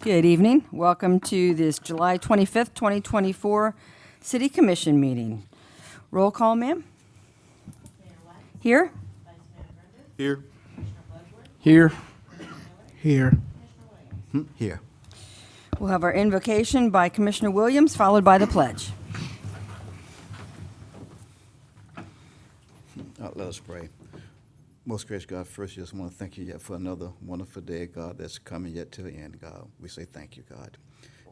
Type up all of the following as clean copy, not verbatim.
Good evening. Welcome to this July 25th, 2024 City Commission meeting. Roll call, ma'am. Here? Here. Here. Here. Here. We'll have our invocation by Commissioner Williams, followed by the pledge. Let us pray. Most gracious God, first, just want to thank you yet for another wonderful day, God, that's coming yet to the end, God. We say thank you, God.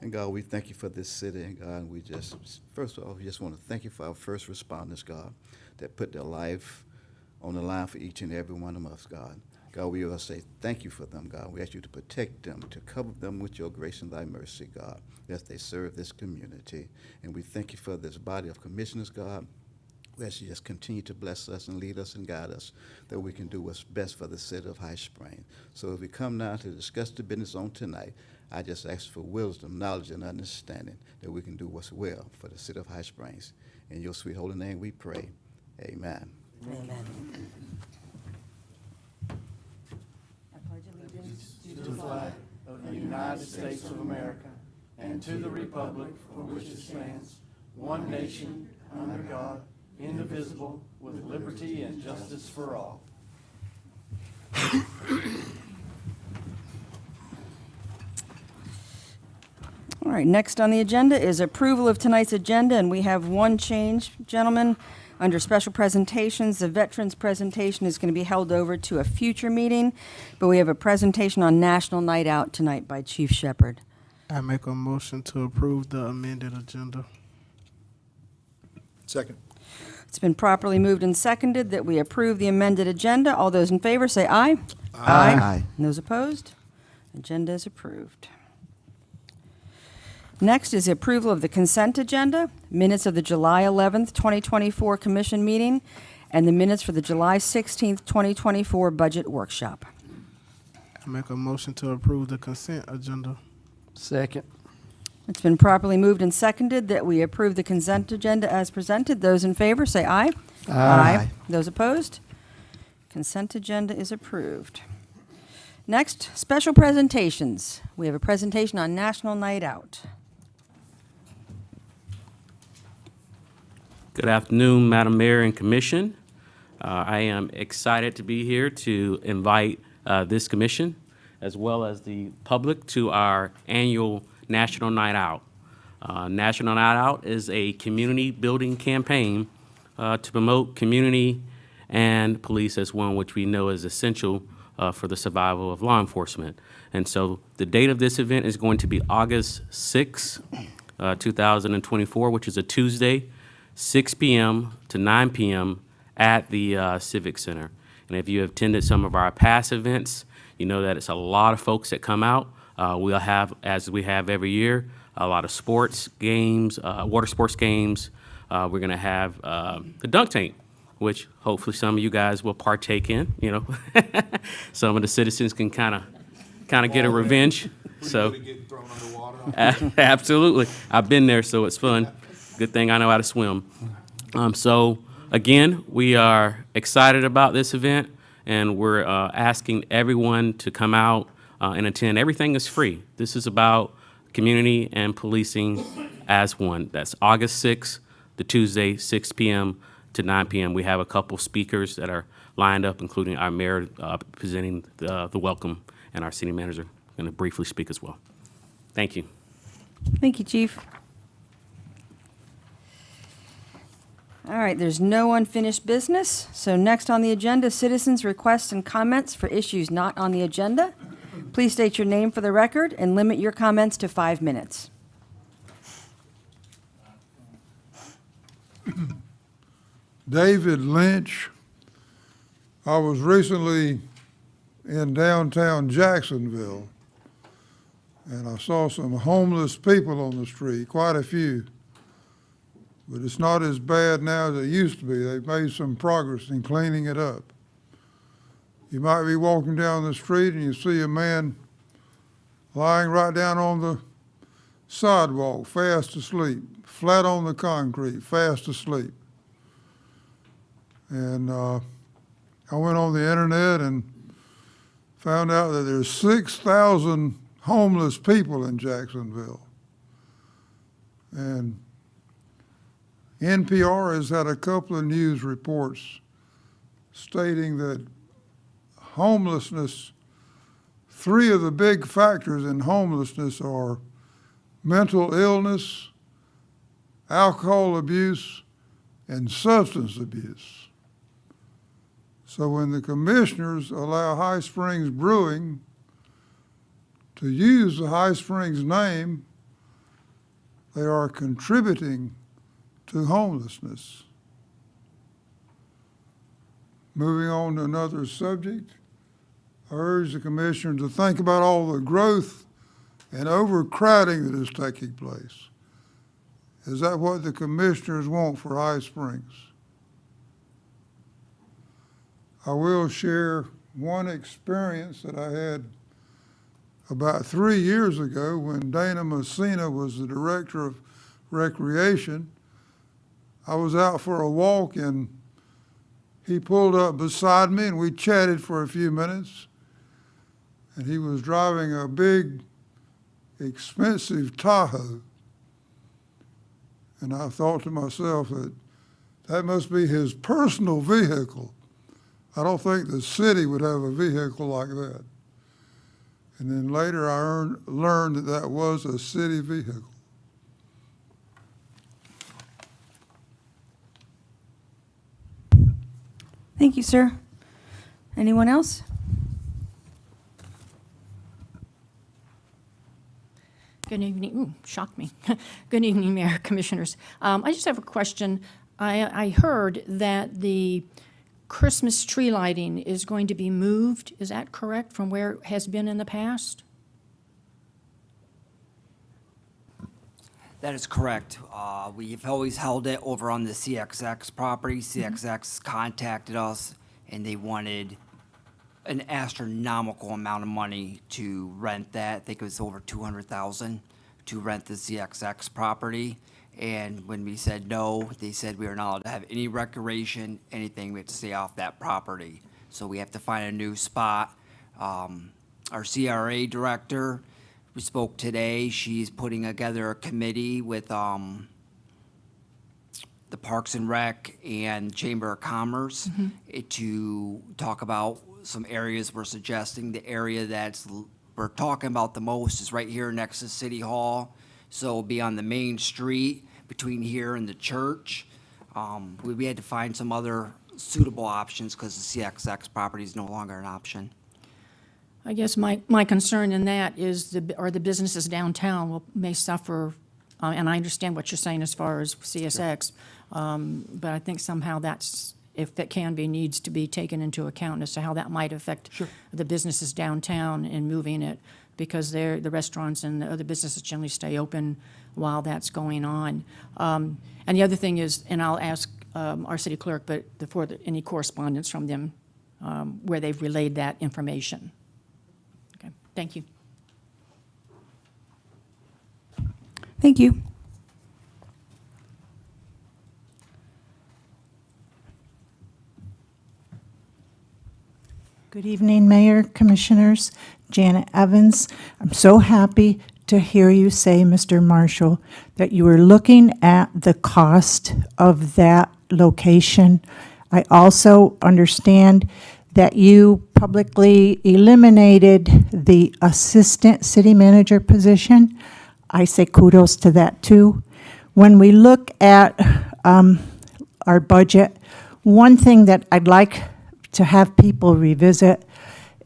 And God, we thank you for this city, and God, we just, first of all, we just want to thank you for our first responders, God, that put their life on the line for each and every one of us, God. God, we will say thank you for them, God. We ask you to protect them, to cover them with your grace and thy mercy, God, as they serve this community. And we thank you for this body of commissioners, God. We ask you just continue to bless us and lead us and guide us, that we can do what's best for the city of High Springs. So as we come now to discuss the business on tonight, I just ask for wisdom, knowledge, and understanding that we can do what's well for the city of High Springs. In your sweet holy name we pray. Amen. Amen. To the flag of the United States of America and to the republic for which it stands, one nation, under God, indivisible, with liberty and justice for all. All right, next on the agenda is approval of tonight's agenda, and we have one change, gentlemen. Under special presentations, the veterans presentation is going to be held over to a future meeting, but we have a presentation on National Night Out tonight by Chief Shepherd. I make a motion to approve the amended agenda. Second. It's been properly moved and seconded that we approve the amended agenda. All those in favor say aye. Aye. And those opposed? Agenda is approved. Next is the approval of the consent agenda, minutes of the July 11th, 2024 commission meeting, and the minutes for the July 16th, 2024 budget workshop. I make a motion to approve the consent agenda. Second. It's been properly moved and seconded that we approve the consent agenda as presented. Those in favor say aye. Aye. Those opposed? Consent agenda is approved. Next, special presentations. We have a presentation on National Night Out. Good afternoon, Madam Mayor and Commission. I am excited to be here to invite this commission, as well as the public, to our annual National Night Out. National Night Out is a community building campaign to promote community and police as one, which we know is essential for the survival of law enforcement. And so the date of this event is going to be August 6, 2024, which is a Tuesday, 6 p.m. to 9 p.m. at the Civic Center. And if you have attended some of our past events, you know that it's a lot of folks that come out. We'll have, as we have every year, a lot of sports games, water sports games. We're going to have the dunk tank, which hopefully some of you guys will partake in. You know, some of the citizens can kind of get a revenge. So, absolutely, I've been there, so it's fun. Good thing I know how to swim. So again, we are excited about this event, and we're asking everyone to come out and attend. Everything is free. This is about community and policing as one. That's August 6th, the Tuesday, 6 p.m. to 9 p.m. We have a couple speakers that are lined up, including our mayor presenting the welcome, and our city manager going to briefly speak as well. Thank you. Thank you, Chief. All right, there's no unfinished business. So next on the agenda, citizens' requests and comments for issues not on the agenda. Please state your name for the record and limit your comments to 5 minutes. David Lynch. I was recently in downtown Jacksonville, and I saw some homeless people on the street, quite a few. But it's not as bad now as it used to be. They've made some progress in cleaning it up. You might be walking down the street and you see a man lying right down on the sidewalk, fast asleep, flat on the concrete, fast asleep. And I went on the internet and found out that there's 6,000 homeless people in Jacksonville. And NPR has had a couple of news reports stating that homelessness, three of the big factors in homelessness are mental illness, alcohol abuse, and substance abuse. So when the commissioners allow High Springs Brewing to use the High Springs name, they are contributing to homelessness. Moving on to another subject, I urge the commissioner to think about all the growth and overcrowding that is taking place. Is that what the commissioners want for High Springs? I will share one experience that I had about 3 years ago when Dana Messina was the director of recreation. I was out for a walk and he pulled up beside me and we chatted for a few minutes. And he was driving a big, expensive Tahoe. And I thought to myself that must be his personal vehicle. I don't think the city would have a vehicle like that. And then later I learned that that was a city vehicle. Thank you, sir. Anyone else? Good evening. Ooh, shocked me. Good evening, Mayor, Commissioners. I just have a question. I heard that the Christmas tree lighting is going to be moved. Is that correct from where it has been in the past? That is correct. We've always held it over on the CXX property. CXX contacted us and they wanted an astronomical amount of money to rent that. I think it was over $200,000 to rent the CXX property. And when we said no, they said we are not allowed to have any recreation, anything. We have to stay off that property. So we have to find a new spot. Our CRA director, we spoke today. She's putting together a committee with the Parks and Rec and Chamber of Commerce to talk about some areas we're suggesting. The area we're talking about the most is right here next to City Hall. So it'll be on the main street between here and the church. We had to find some other suitable options because the CXX property is no longer an option. I guess my concern in that is the businesses downtown may suffer, and I understand what you're saying as far as CSX, but I think somehow that's, if it can be, needs to be taken into account as to how that might affect the businesses downtown and moving it, because the restaurants and the other businesses generally stay open while that's going on. And the other thing is, and I'll ask our city clerk, but any correspondence from them where they've relayed that information. Okay, thank you. Thank you. Good evening, Mayor, Commissioners. Janet Evans. I'm so happy to hear you say, Mr. Marshall, that you were looking at the cost of that location. I also understand that you publicly eliminated the assistant city manager position. I say kudos to that too. When we look at our budget, one thing that I'd like to have people revisit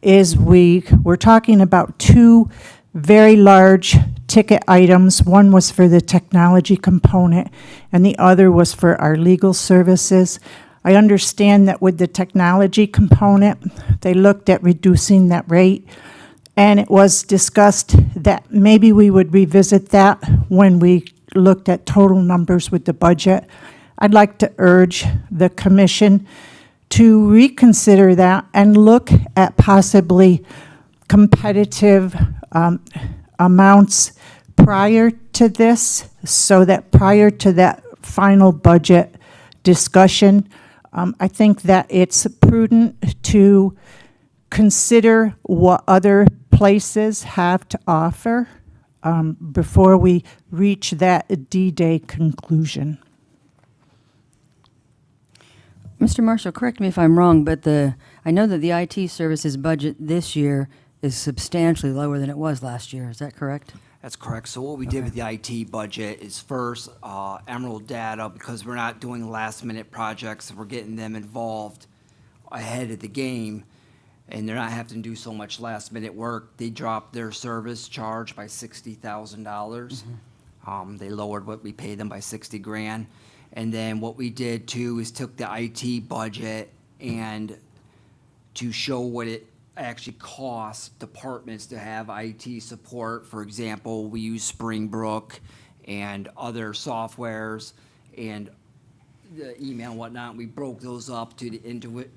is we're talking about two very large ticket items. One was for the technology component and the other was for our legal services. I understand that with the technology component, they looked at reducing that rate, and it was discussed that maybe we would revisit that when we looked at total numbers with the budget. I'd like to urge the commission to reconsider that and look at possibly competitive amounts prior to this, so that prior to that final budget discussion, I think that it's prudent to consider what other places have to offer before we reach that D-Day conclusion. Mr. Marshall, correct me if I'm wrong, but I know that the IT services budget this year is substantially lower than it was last year. Is that correct? That's correct. So what we did with the IT budget is first, Emerald Data, because we're not doing last-minute projects, we're getting them involved ahead of the game, and they're not having to do so much last-minute work. They dropped their service charge by $60,000. They lowered what we paid them by 60 grand. And then what we did too is took the IT budget and to show what it actually costs departments to have IT support. For example, we use Springbrook and other softwares and the email and whatnot. We broke those up to the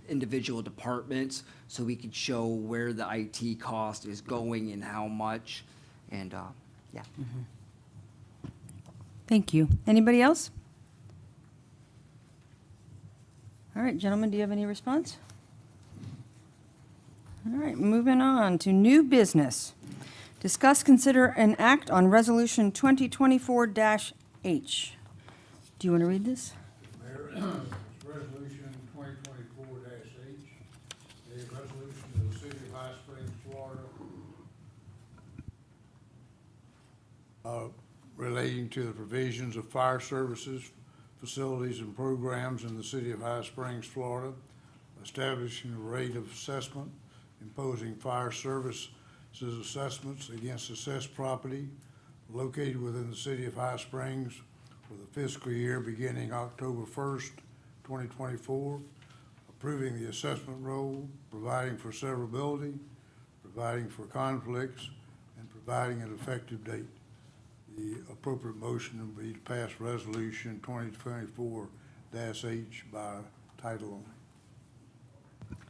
individual departments so we could show where the IT cost is going and how much. And, yeah. Thank you. Anybody else? All right, gentlemen, do you have any response? All right, moving on to new business. Discuss, consider, and act on Resolution 2024-H. Do you want to read this? Mayor, Resolution 2024-H, a resolution of the City of High Springs, Florida, relating to the provisions of fire services, facilities, and programs in the City of High Springs, Florida, establishing a rate of assessment, imposing fire services assessments against assessed property located within the City of High Springs for the fiscal year beginning October 1st, 2024, approving the assessment roll, providing for severability, providing for conflicts, and providing an effective date. The appropriate motion would be to pass Resolution 2024-H by title only.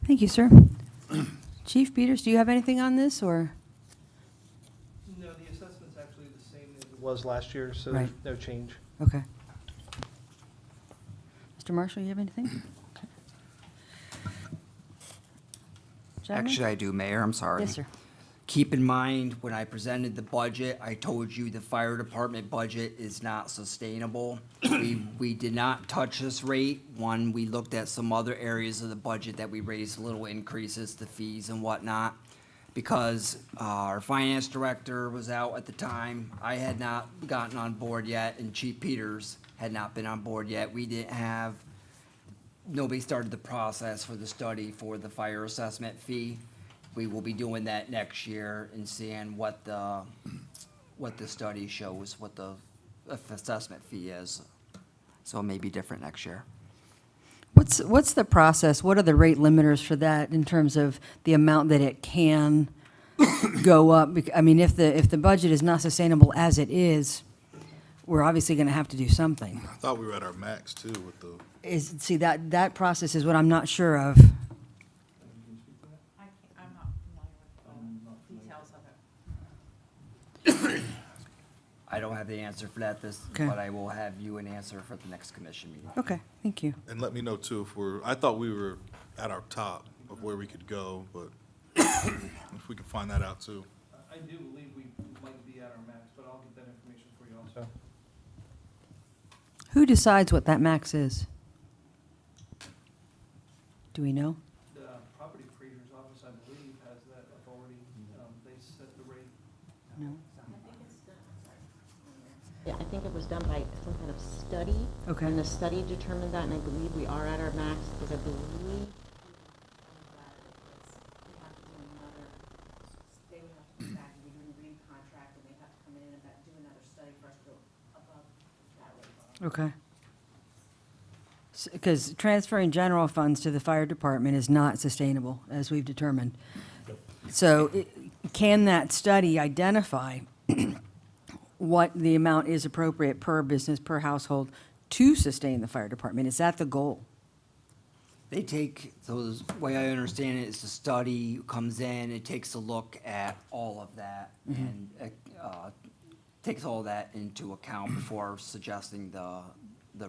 Thank you, sir. Chief Peters, do you have anything on this, or? No, the assessment's actually the same as it was last year, so Right. there's no change. Okay. Mr. Marshall, you have anything? Okay. Gentlemen? Actually, I do, Mayor, I'm sorry. Yes, sir. Keep in mind, when I presented the budget, I told you the fire department budget is not sustainable. We did not touch this rate. One, we looked at some other areas of the budget that we raised little increases to fees and whatnot. Because our finance director was out at the time, I had not gotten on board yet, and Chief Peters had not been on board yet. Nobody started the process for the study for the fire assessment fee. We will be doing that next year and seeing what the study shows, what the assessment fee is. So it may be different next year. What's the process? What are the rate limiters for that in terms of the amount that it can go up? I mean, if the budget is not sustainable as it is, we're obviously going to have to do something. I thought we were at our max too with the, See, that process is what I'm not sure of. I'm not familiar with the details of it. I don't have the answer for that, Okay. but I will have you an answer for the next commission meeting. Okay, thank you. and let me know too I thought we were at our top of where we could go, but if we can find that out too. I do believe we might be at our max, but I'll get that information for you also. Who decides what that max is? Do we know? The property appraiser's office, I believe, has that authority. They set the rate. No. Yeah, I think it was done by some kind of study. Okay. And the study determined that, and I believe we are at our max, because I believe they would have to come back and be doing a re-contract, and they'd have to come in and do another study for us to go above that rate. Okay. Because transferring general funds to the fire department is not sustainable, as we've determined. So can that study identify what the amount is appropriate per business, per household to sustain the fire department? Is that the goal? They take, so the way I understand it is the study comes in, it takes a look at all of that and takes all that into account before suggesting the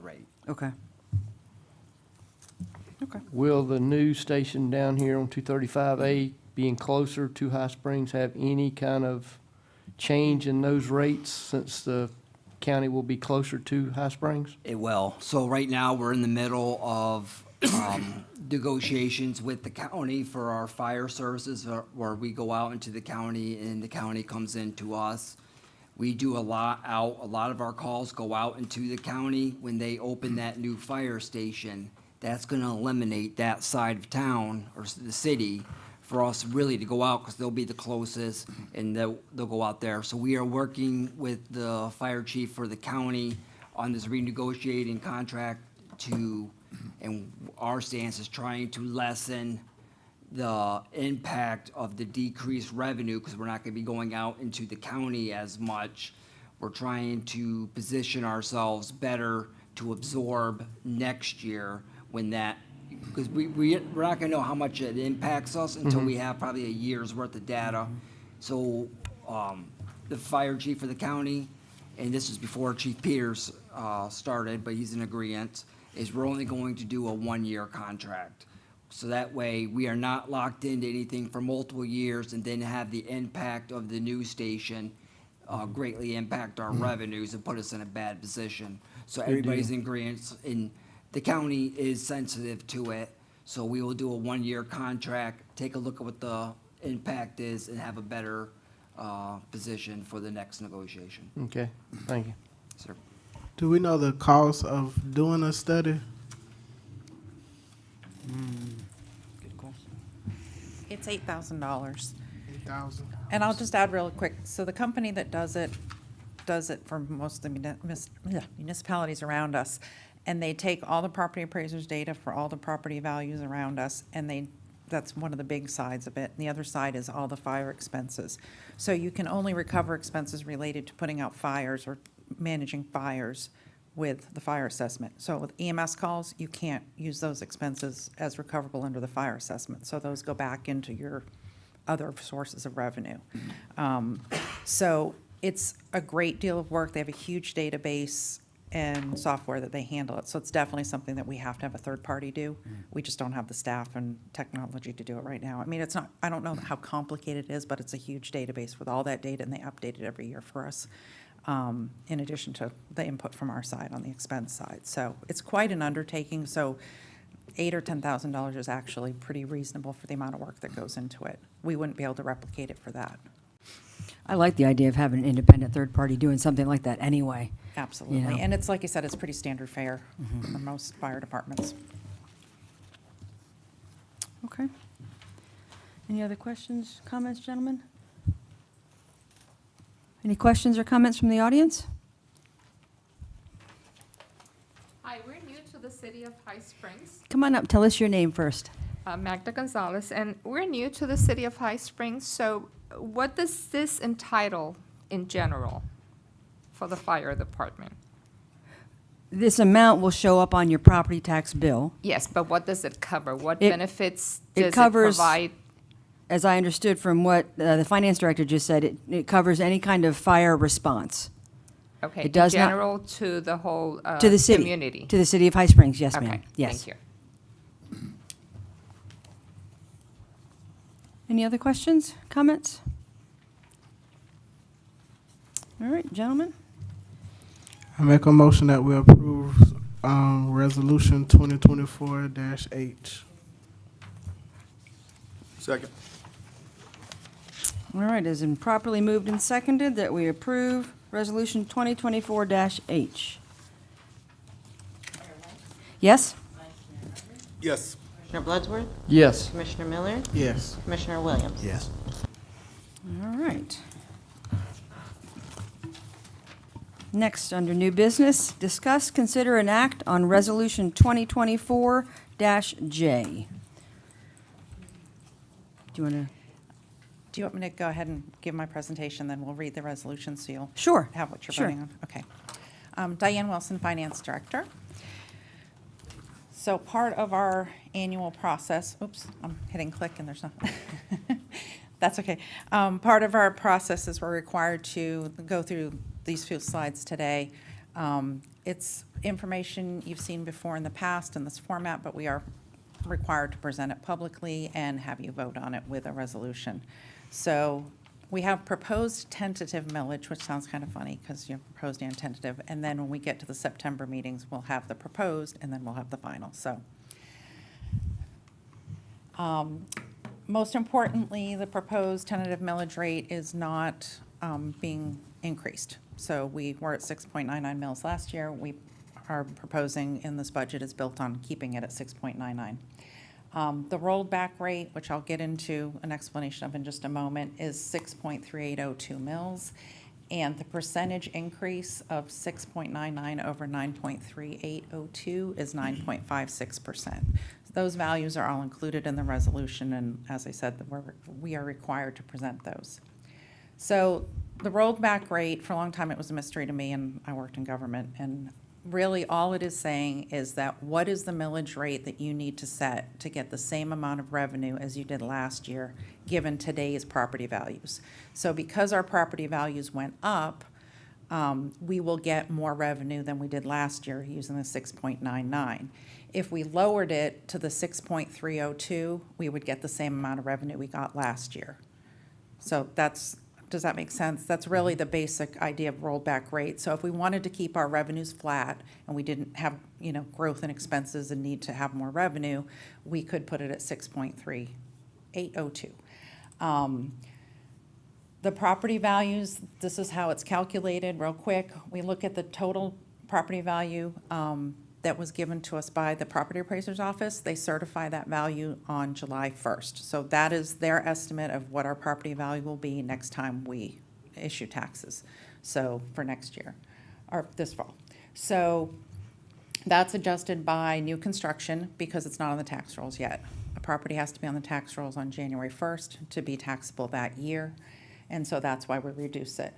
rate. Okay. Okay. Will the new station down here on 235A being closer to High Springs have any kind of change in those rates since the county will be closer to High Springs? It will. So right now, we're in the middle of negotiations with the county for our fire services, where we go out into the county and the county comes into us. We do a lot of our calls go out into the county when they open that new fire station. That's gonna eliminate that side of town or the city for us really to go out, because they'll be the closest and they'll go out there. So we are working with the fire chief for the county on this renegotiating contract and our stance is trying to lessen the impact of the decreased revenue, because we're not gonna be going out into the county as much. We're trying to position ourselves better to absorb next year when that, because we're not gonna know how much it impacts us until we have probably a year's worth of data. So, the fire chief for the county, and this is before Chief Peters, started, but he's in agreement, is we're only going to do a one-year contract. So that way, we are not locked into anything for multiple years and then have the impact of the new station greatly impact our revenues and put us in a bad position. So everybody's in agreement, and the county is sensitive to it. So we will do a one-year contract, take a look at what the impact is, and have a better position for the next negotiation. Okay, thank you. Sir. Do we know the cost of doing a study? Good question. It's $8,000. 8,000? And I'll just add real quick, so the company that does it for most of the municipalities around us, and they take all the property appraisers' data for all the property values around us, and that's one of the big sides of it. And the other side is all the fire expenses. So you can only recover expenses related to putting out fires or managing fires with the fire assessment. So with EMS calls, you can't use those expenses as recoverable under the fire assessment. So those go back into your other sources of revenue. So it's a great deal of work. They have a huge database and software that they handle it. So it's definitely something that we have to have a third party do. We just don't have the staff and technology to do it right now. I mean, it's not, I don't know how complicated it is, but it's a huge database with all that data, and they update it every year for us, in addition to the input from our side on the expense side. So it's quite an undertaking. So $8,000 or $10,000 is actually pretty reasonable for the amount of work that goes into it. We wouldn't be able to replicate it for that. I like the idea of having an independent third party doing something like that anyway. Absolutely. You know. And it's, like you said, it's pretty standard fare for most fire departments. Okay. Any other questions, comments, gentlemen? Any questions or comments from the audience? Hi, we're new to the city of High Springs. Come on up, tell us your name first. Magda Gonzalez, and we're new to the city of High Springs, so what does this entitle in general for the fire department? This amount will show up on your property tax bill. Yes, but what does it cover? What It- benefits it does it covers- provide? As I understood from what the finance director just said, it covers any kind of fire response Okay, it in does not- general to the whole to the city. community? To the city of High Springs, yes, ma'am. Okay, Yes. thank you. Any other questions, comments? All right, gentlemen. I make a motion that we approve Resolution 2024-H. Second. All right, has been properly moved and seconded that we approve Resolution 2024-H. Yes? Yes. Commissioner Bloodsworth? Yes. Commissioner Miller? Yes. Commissioner Williams? Yes. All right. Next, under new business, discuss, consider, and act on Resolution 2024-J. Do you want to? Do you want me to go ahead and give my presentation, then we'll read the resolution so you'll Sure. have what you're Sure. voting on? Okay. Diane Wilson, Finance Director. So part of our annual process, oops, I'm hitting click and there's no, that's okay. Part of our process is we're required to go through these few slides today. It's information you've seen before in the past in this format, but we are required to present it publicly and have you vote on it with a resolution. So we have proposed tentative millage, which sounds kind of funny because you have proposed and tentative. And then when we get to the September meetings, we'll have the proposed and then we'll have the final. So most importantly, the proposed tentative millage rate is not being increased. So we were at 6.99 mils last year. We are proposing in this budget is built on keeping it at 6.99. The rolled back rate, which I'll get into an explanation of in just a moment, is 6.3802 mils. And the percentage increase of 6.99 over 9.3802 is 9.56%. Those values are all included in the resolution, and as I said, we are required to present those. So the rolled back rate, for a long time, it was a mystery to me, and I worked in government, and really all it is saying is that what is the millage rate that you need to set to get the same amount of revenue as you did last year, given today's property values. So because our property values went up, we will get more revenue than we did last year using the 6.99. If we lowered it to the 6.302, we would get the same amount of revenue we got last year. So does that make sense? That's really the basic idea of rolled back rate. So if we wanted to keep our revenues flat and we didn't have, growth in expenses and need to have more revenue, we could put it at 6.3802. The property values, this is how it's calculated real quick. We look at the total property value that was given to us by the property appraiser's office. They certify that value on July 1st. So that is their estimate of what our property value will be next time we issue taxes. So for next year, or this fall. So that's adjusted by new construction because it's not on the tax rolls yet. A property has to be on the tax rolls on January 1st to be taxable that year. And so that's why we reduce it.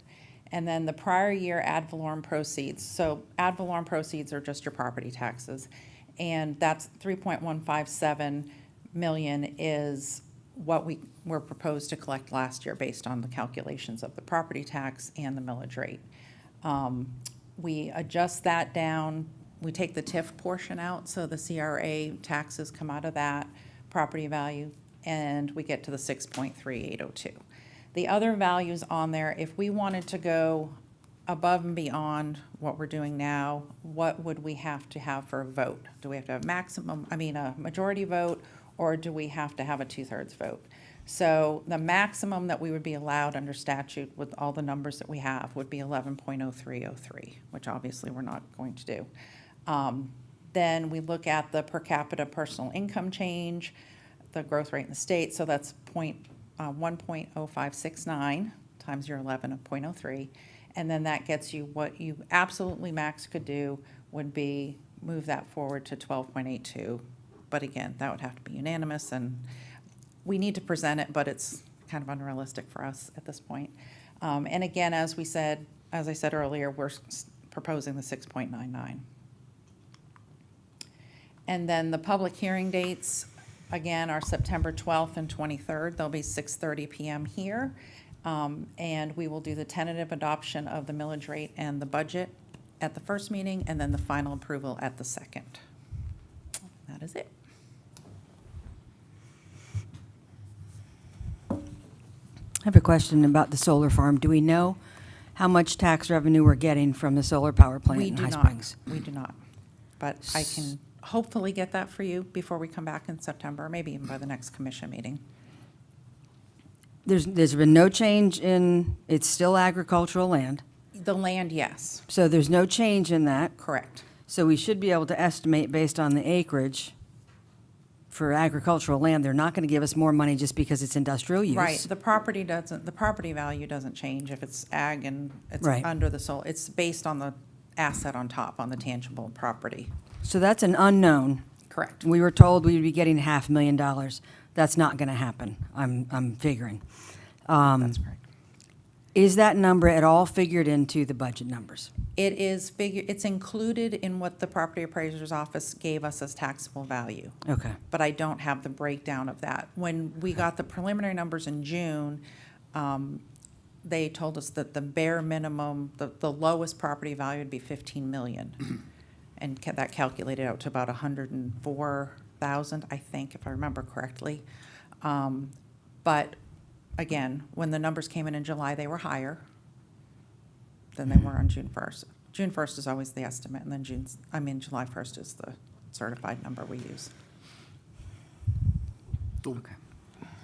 And then the prior year ad valorem proceeds. So ad valorem proceeds are just your property taxes. And that's 3.157 million is what we were proposed to collect last year based on the calculations of the property tax and the millage rate. We adjust that down. We take the TIF portion out, so the CRA taxes come out of that property value, and we get to the 6.3802. The other values on there, if we wanted to go above and beyond what we're doing now, what would we have to have for a vote? Do we have to have a majority vote, or do we have to have a 2/3 vote? So the maximum that we would be allowed under statute with all the numbers that we have would be 11.0303, which obviously we're not going to do. Then we look at the per capita personal income change, the growth rate in the state, so that's 1.0569 times your 11 of 0.03, and then that gets you what you absolutely max could do would be move that forward to 12.82. But again, that would have to be unanimous, and we need to present it, but it's kind of unrealistic for us at this point. And again, as I said earlier, we're proposing the 6.99. And then the public hearing dates, again, are September 12th and 23rd. They'll be 6:30 p.m. here. And we will do the tentative adoption of the millage rate and the budget at the first meeting, and then the final approval at the second. That is it. I have a question about the solar farm. Do we know how much tax revenue we're getting from the solar power plant in High Springs? We do not. But I can hopefully get that for you before we come back in September, or maybe even by the next commission meeting. There's been no change in, it's still agricultural land, The land, yes, so there's no change in that. correct. So we should be able to estimate based on the acreage for agricultural land. They're not going to give us more money just because it's industrial use. Right, the property value doesn't change if it's ag and it's Right. under the soil. It's based on the asset on top, on the tangible property. So that's an unknown. Correct. We were told we would be getting $500,000. That's not going to happen, I'm figuring. That's correct. Is that number at all figured into the budget numbers? It's included in what the property appraiser's office gave us as taxable value. Okay. But I don't have the breakdown of that. When we got the preliminary numbers in June, they told us that the bare minimum, the lowest property value would be 15 million. And that calculated out to about 104 500,000, I think, if I remember correctly. But again, when the numbers came in July, they were higher than they were on June 1st. June 1st is always the estimate, and then July 1st is the certified number we use.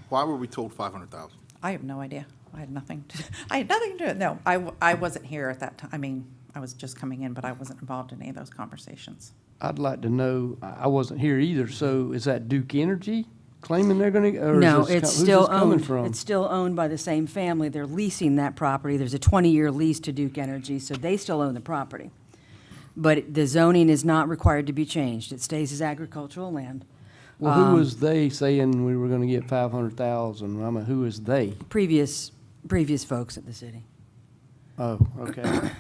Why were we told 500,000? I have no idea. I had nothing to do with it. No, I wasn't here at that time. I mean, I was just coming in, but I wasn't involved in any of those conversations. I'd like to know, I wasn't here either, so is that Duke Energy claiming they're gonna, or No, is this, it's who's still this coming owned, from? it's still owned by the same family. They're leasing that property. There's a 20-year lease to Duke Energy, so they still own the property. But the zoning is not required to be changed. It stays as agricultural land. Well, who was they saying we were gonna get 500,000? I mean, who is they? Previous folks at the city. Oh, okay.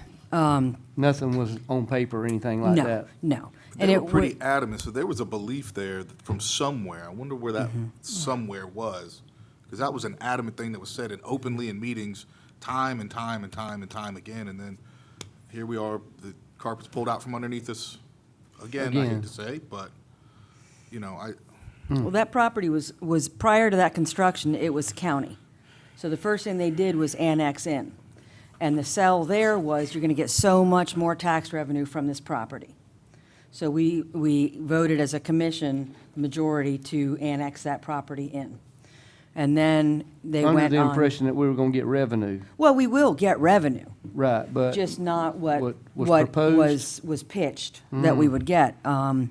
Nothing was on paper or anything like No, that? no. And They it were pretty would, adamant, so there was a belief there from somewhere. I wonder where that somewhere was. Because that was an adamant thing that was said openly in meetings, time and time and time and time again. And then here we are, the carpet's pulled out from underneath us again, I hate Again. to say, but, you know, well, that property was prior to that construction, it was county. So the first thing they did was annex in. And the sell there was, you're gonna get so much more tax revenue from this property. So we voted as a commission, majority, to annex that property in. And then they went on. Under the impression that we were gonna get revenue, Well, we will get revenue, right, but. just not what was what proposed? was pitched that we would get. And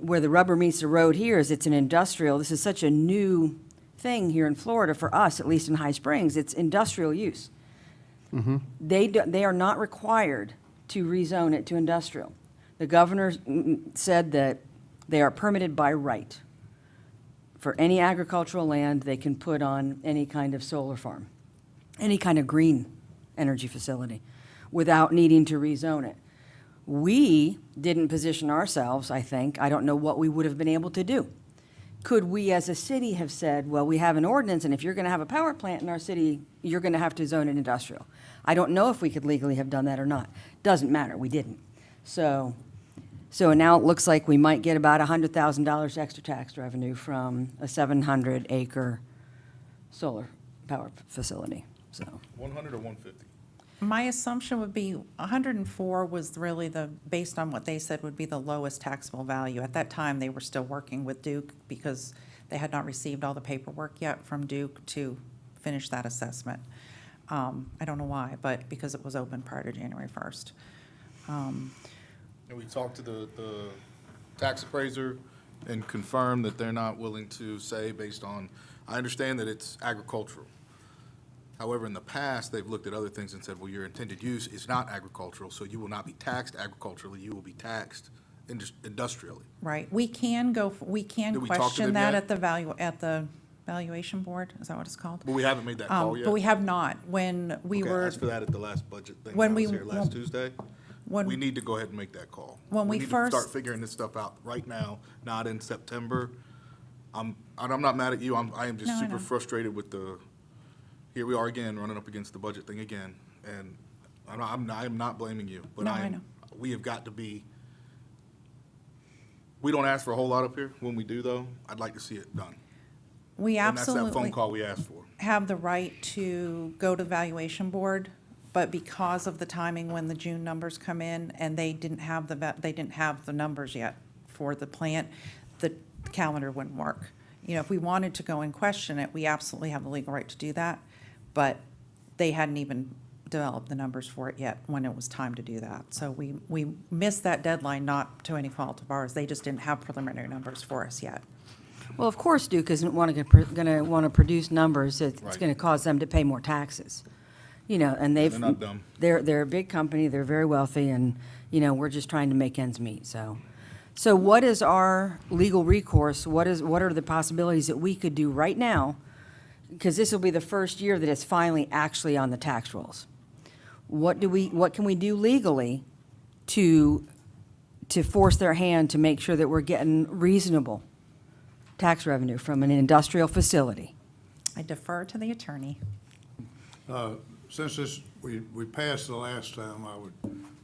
where the rubber meets the road here is it's an industrial, this is such a new thing here in Florida for us, at least in High Springs, it's industrial use. They are not required to rezone it to industrial. The governor said that they are permitted by right. For any agricultural land, they can put on any kind of solar farm, any kind of green energy facility, without needing to rezone it. We didn't position ourselves, I think. I don't know what we would have been able to do. Could we, as a city, have said, well, we have an ordinance, and if you're going to have a power plant in our city, you're going to have to zone it industrial? I don't know if we could legally have done that or not. Doesn't matter, we didn't. So now it looks like we might get about $100,000 extra tax revenue from a 700-acre solar power facility, so. 100 or 150? My assumption would be 104 was really based on what they said would be the lowest taxable value. At that time, they were still working with Duke because they had not received all the paperwork yet from Duke to finish that assessment. I don't know why, but because it was open prior to January 1st. And we talked to the tax appraiser and confirmed that they're not willing to say based on, I understand that it's agricultural. However, in the past, they've looked at other things and said, well, your intended use is not agricultural, so you will not be taxed agriculturally, you will be taxed industrially. Right. We can Did we talk to question them that yet? at the valuation board. Is that what it's called? But we haven't made that call yet. But we have not. When we Okay, I were. asked for that at the last budget thing, When when I we- was here last Tuesday. when- We need to go ahead and make that call. When we need to first- start figuring this stuff out right now, not in September. I'm not mad at you, I am just No, I super know. frustrated with here we are again, running up against the budget thing again. And I'm not blaming you, but No, I know. we have got to be, we don't ask for a whole lot up here. When we do though, I'd like to see it done. We And that's that phone absolutely call we asked for. have the right to go to the valuation board, but because of the timing when the June numbers come in and they didn't have the numbers yet for the plant, the calendar wouldn't work. You know, if we wanted to go and question it, we absolutely have the legal right to do that, but they hadn't even developed the numbers for it yet when it was time to do that. So we missed that deadline, not to any fault of ours. They just didn't have preliminary numbers for us yet. Well, of course Duke isn't going to want to produce numbers that's Right. going to cause them to pay more taxes. You know, and they've. They're not dumb. They're a big company, they're very wealthy, and, you know, we're just trying to make ends meet, so. So what is our legal recourse? What are the possibilities that we could do right now? Because this will be the first year that it's finally actually on the tax rolls. What can we do legally to force their hand to make sure that we're getting reasonable tax revenue from an industrial facility? I defer to the attorney. Since we passed the last time,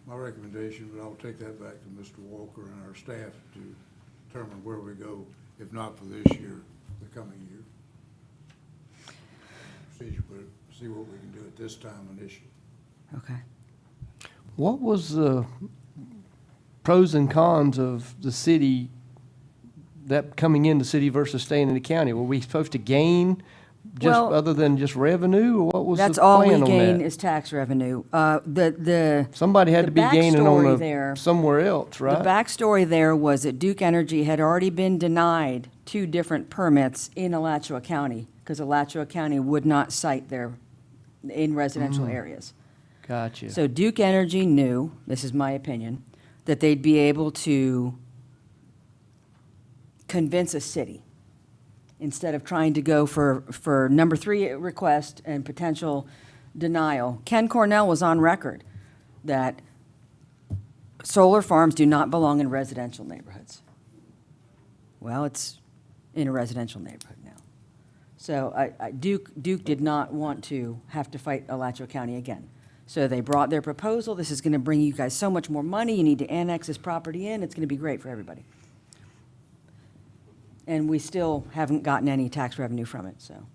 my recommendation, but I'll take that back to Mr. Walker and our staff determine where we go, if not for this year, the coming year. Procedure, but see what we can do at this time initially. Okay. What was the pros and cons of the city, that coming in the city versus staying in the county? Were we supposed to gain just Well, other than just revenue, or what was the That's all we plan on gain that? is tax revenue. The Somebody had the to be gaining on backstory there- somewhere else, The right? backstory there was that Duke Energy had already been denied 2 different permits in Alachua County because Alachua County would not site their, in residential areas. Gotcha. So Duke Energy knew, this is my opinion, that they'd be able to convince a city instead of trying to go for number 3 request and potential denial. Ken Cornell was on record that solar farms do not belong in residential neighborhoods. Well, it's in a residential neighborhood now. So Duke did not want to have to fight Alachua County again. So they brought their proposal. This is going to bring you guys so much more money. You need to annex this property in. It's going to be great for everybody. And we still haven't gotten any tax revenue from it, so.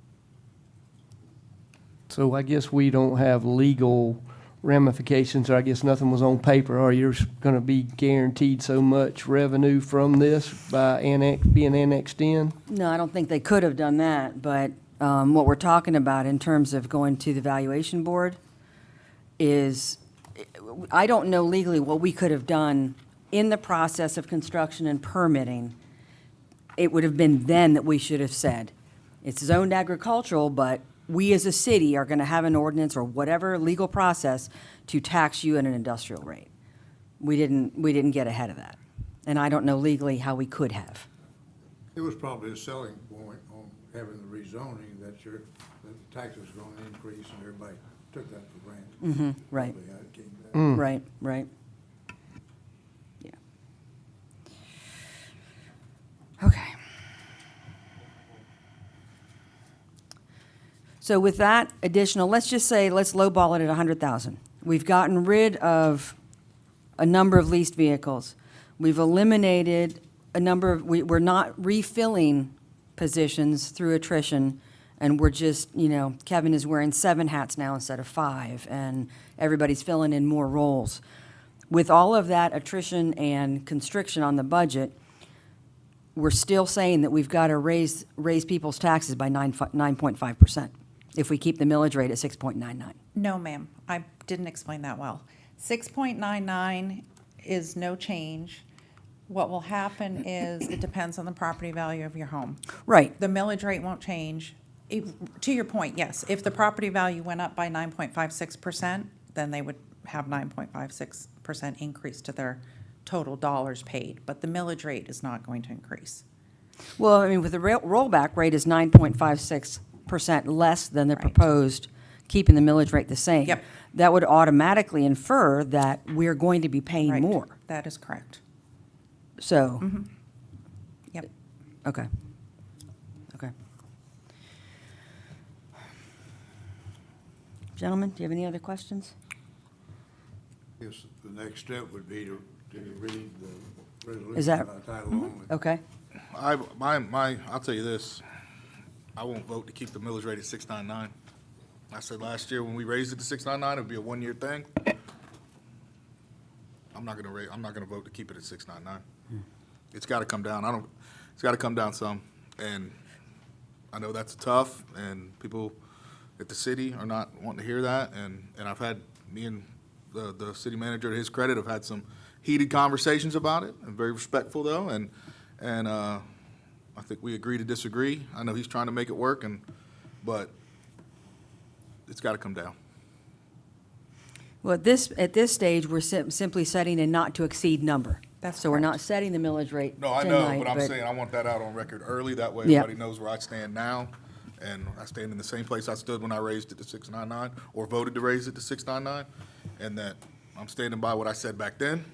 So I guess we don't have legal ramifications, or I guess nothing was on paper, or you're gonna be guaranteed so much revenue from this by being annexed in? No, I don't think they could have done that, but what we're talking about in terms of going to the valuation board is, I don't know legally what we could have done in the process of construction and permitting. It would have been then that we should have said, it's zoned agricultural, but we as a city are going to have an ordinance or whatever legal process to tax you at an industrial rate. We didn't get ahead of that. And I don't know legally how we could have. It was probably a selling point on having the rezoning that the taxes were going to increase, and everybody took that for granted. Right. Probably how it came down. Right. Yeah. Okay. So with that additional, let's just say, let's lowball it at 100,000. We've gotten rid of a number of leased vehicles. We've eliminated a number of, we're not refilling positions through attrition, and we're just, Kevin is wearing 7 hats now instead of 5, and everybody's filling in more roles. With all of that attrition and constriction on the budget, we're still saying that we've got to raise people's taxes by 9.5% if we keep the millage rate at 6.99. No, ma'am, I didn't explain that well. 6.99 is no change. What will happen is it depends on the property value of your home. Right. The millage rate won't change. To your point, yes, if the property value went up by 9.56%, then they would have 9.56% increase to their total dollars paid, but the millage rate is not going to increase. Well, I mean, with the rollback rate is 9.56% less than the Right. proposed, keeping the millage rate the same. Yep. That would automatically infer that we're going to be paying Right. more. That is correct. So, Yep. okay. Gentlemen, do you have any other questions? Yes, the next step would be to read the resolution Is that- by title only. Okay. I'll tell you this, I won't vote to keep the millage rate at 6.99. I said last year when we raised it to 6.99, it'd be a 1-year thing. I'm not gonna vote to keep it at 6.99. It's gotta come down, it's gotta come down some, and I know that's tough, and people at the city are not wanting to hear that, and I've had, me and the city manager, to his credit, have had some heated conversations about it, and very respectful though, and I think we agree to disagree. I know he's trying to make it work, but it's gotta come down. Well, at this stage, we're simply setting a not-to-exceed number. That's So we're not correct. setting the millage rate No, I tonight, know, but I'm saying I want that out on record early, that way Yeah. everybody knows where I stand now, and I stand in the same place I stood when I raised it to 6.99, or voted to raise it to 6.99, and that I'm standing by what I said back then.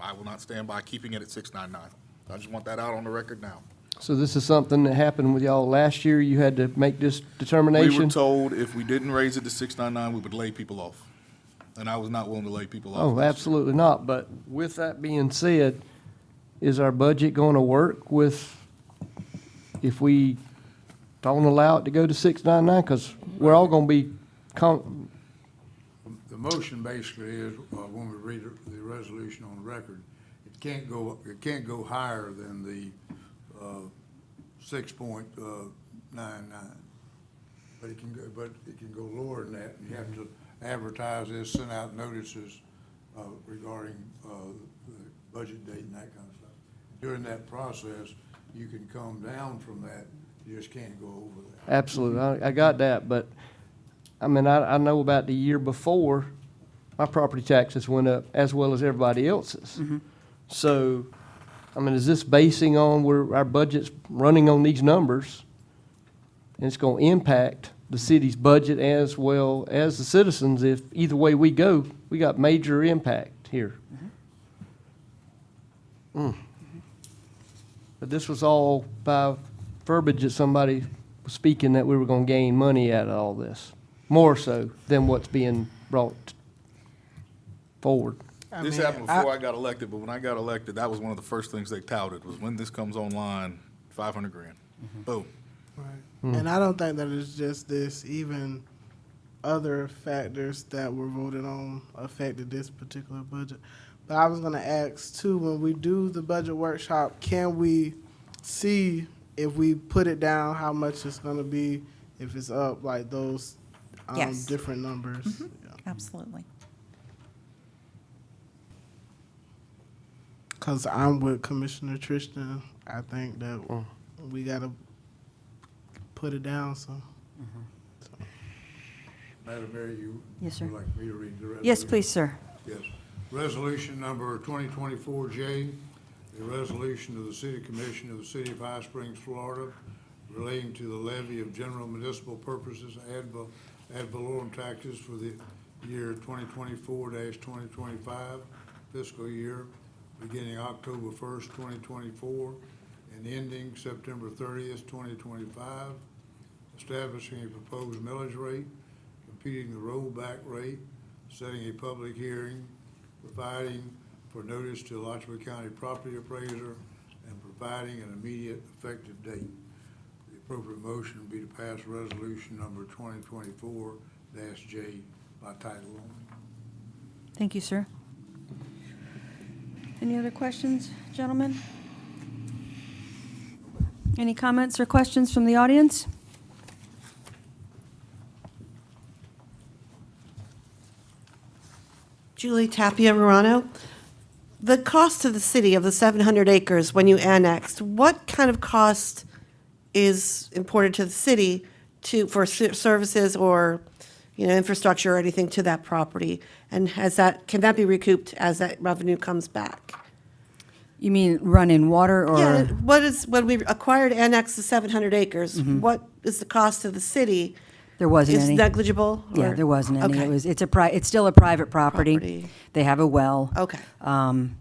I will not stand by keeping it at 6.99. I just want that out on the record now. So this is something that happened with y'all last year? You had to make this We determination? were told if we didn't raise it to 6.99, we would lay people off, and I was not willing to lay people off. Oh, last year. absolutely not. But with that being said, is our budget going to work with, if we don't allow it to go to 699? Because we're all going to be, The motion basically is, when we read the resolution on the record, it can't go higher than the 6.99. But it can go lower than that, and you have to advertise this, send out notices regarding the budget date and that kind of stuff. During that process, you can come down from that, you just can't go over that. absolutely, I got that, but, I mean, I know about the year before, my property taxes went up as well as everybody else's. So, I mean, is this basing on where our budget's running on these numbers? And it's gonna impact the city's budget as well as the citizens if either way we go, we got major impact here. But this was all by verbiage that somebody was speaking that we were gonna gain money out of all this, more so than what's being brought forward. This happened before I got elected, but when I got elected, that was one of the first things they touted, was when this comes online, 500 grand. Boom. Right. And I don't think that it's just this, even other factors that were voted on affected this particular budget. But I was gonna ask too, when we do the budget workshop, can we see if we put it down, how much it's gonna be, if it's up, like those Yes. different numbers? Yeah. Absolutely. Cause I'm with Commissioner Tristan. I think that we gotta put it down some. Madam Mayor, you Yes, sir. would like me to read the resolution? Yes, please, sir. Yes. Resolution number 2024J, a resolution of the City Commission of the City of High Springs, Florida, relating to the levy of general municipal purposes ad valorem taxes for the year 2024-2025 fiscal year, beginning October 1st, 2024, and ending September 30th, 2025, establishing a proposed millage rate, computing the rollback rate, setting a public hearing, providing for notice to Alachua County property appraiser, and providing an immediate effective date. The appropriate motion would be to pass resolution number 2024-J by title only. Thank you, sir. Any other questions, gentlemen? Any comments or questions from the audience? Julie Tapia Morano. The cost to the city of the 700 acres when you annexed, what kind of cost is imported to the city for services or, infrastructure or anything to that property? And can that be recouped as that revenue comes back? You mean run in water or? Yeah, when we acquired annexed the 700 acres, what is the cost to the city? There wasn't Is any. negligible? Yeah, or- there wasn't any. Okay. It's still a private property. Property. They have a well. Okay. And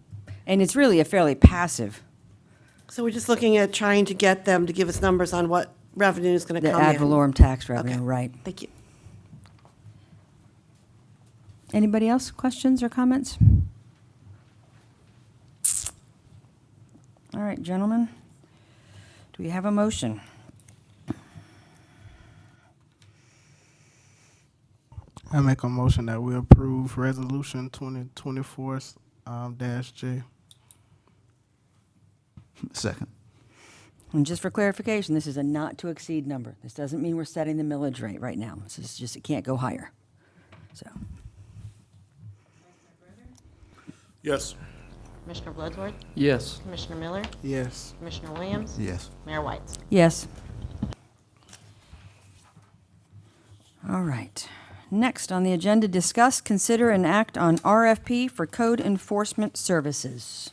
it's really a fairly passive, So we're just looking at trying to get them to give us numbers on what revenue is going to the come in. ad valorem tax revenue, Okay. right? Thank you. Anybody else, questions or comments? All right, gentlemen, do we have a motion? I make a motion that we approve resolution 2024-J. Second. And just for clarification, this is a not-to-exceed number. This doesn't mean we're setting the millage rate right now. This is just, it can't go higher. So, Yes. Commissioner Bloodsworth? Yes. Commissioner Miller? Yes. Commissioner Williams? Yes. Mayor White? yes. All right. Next on the agenda, discuss, consider, and act on RFP for code enforcement services.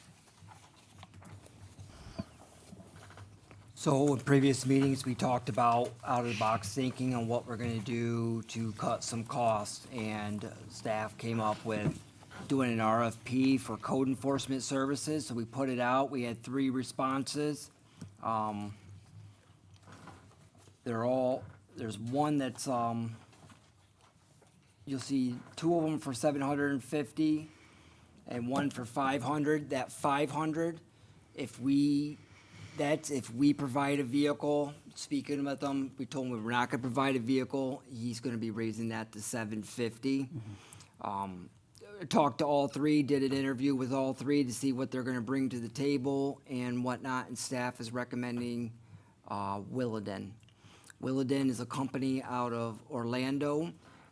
So in previous meetings, we talked about out-of-the-box thinking on what we're gonna do to cut some costs, and staff came up with doing an RFP for code enforcement services, so we put it out. We had 3 responses. There's one that's, you'll see 2 of them for 750 and one for 500. That 500 if we provide a vehicle, speaking with him, we told him we're not gonna provide a vehicle, he's gonna be raising that to $750. Talked to all three, did an interview with all three to see what they're gonna bring to the table and whatnot, and staff is recommending, Williden. Williden is a company out of Orlando,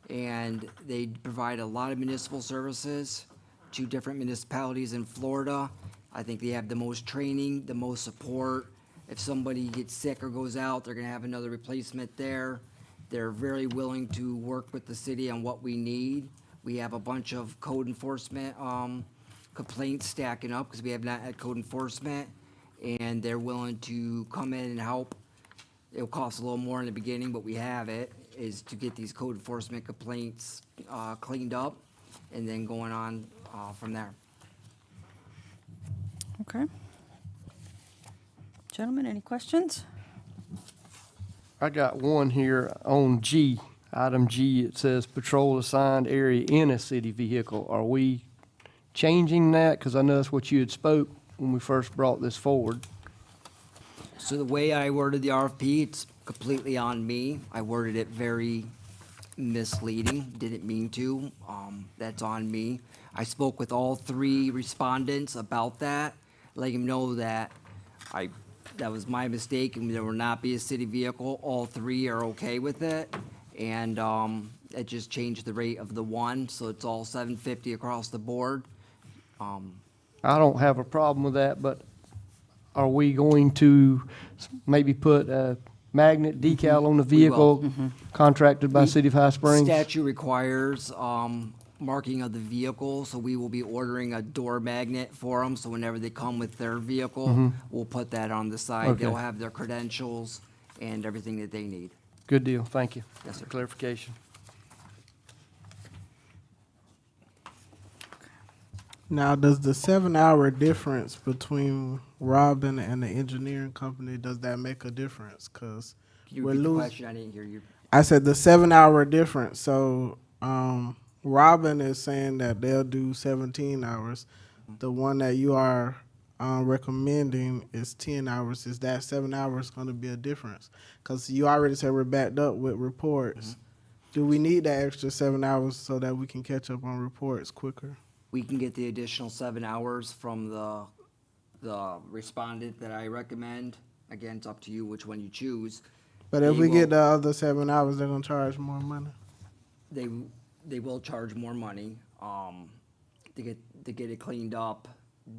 and they provide a lot of municipal services to different municipalities in Florida. I think they have the most training, the most support. If somebody gets sick or goes out, they're gonna have another replacement there. They're very willing to work with the city on what we need. We have a bunch of code enforcement, complaints stacking up, because we have not had code enforcement, and they're willing to come in and help. It'll cost a little more in the beginning, but we have it, is to get these code enforcement complaints, cleaned up, and then going on, from there. Okay. Gentlemen, any questions? I got one here on G, item G. It says patrol assigned area in a city vehicle. Are we changing that? Because I know that's what you had spoke when we first brought this forward. So the way I worded the RFP, it's completely on me. I worded it very misleading, didn't mean to. That's on me. I spoke with all three respondents about that, letting them know that that was my mistake and there will not be a city vehicle. All three are okay with it. And, it just changed the rate of the one, so it's all $750 across the board. I don't have a problem with that, but are we going to maybe put a magnet decal on the We will. vehicle contracted by City of High Springs? Statute requires, marking of the vehicle, so we will be ordering a door magnet for them, so whenever they come with their vehicle, we'll put that on the side. Okay. They'll have their credentials and everything that they need. Good deal, thank you. Yes, sir. For clarification. Now, does the 7-hour difference between Robin and the engineering company, does that make a difference? Because Can you we're repeat the losing. question? I didn't hear you. I said the 7-hour difference. So, Robin is saying that they'll do 17 hours. The one that you are recommending is 10 hours. Is that 7 hours going to be a difference? Because you already said we're backed up with reports. Do we need that extra 7 hours so that we can catch up on reports quicker? We can get the additional 7 hours from the respondent that I recommend. Again, it's up to you which one you choose. But if They we will- get the other 7 hours, they're going to charge more money. They will charge more money, to get it cleaned up.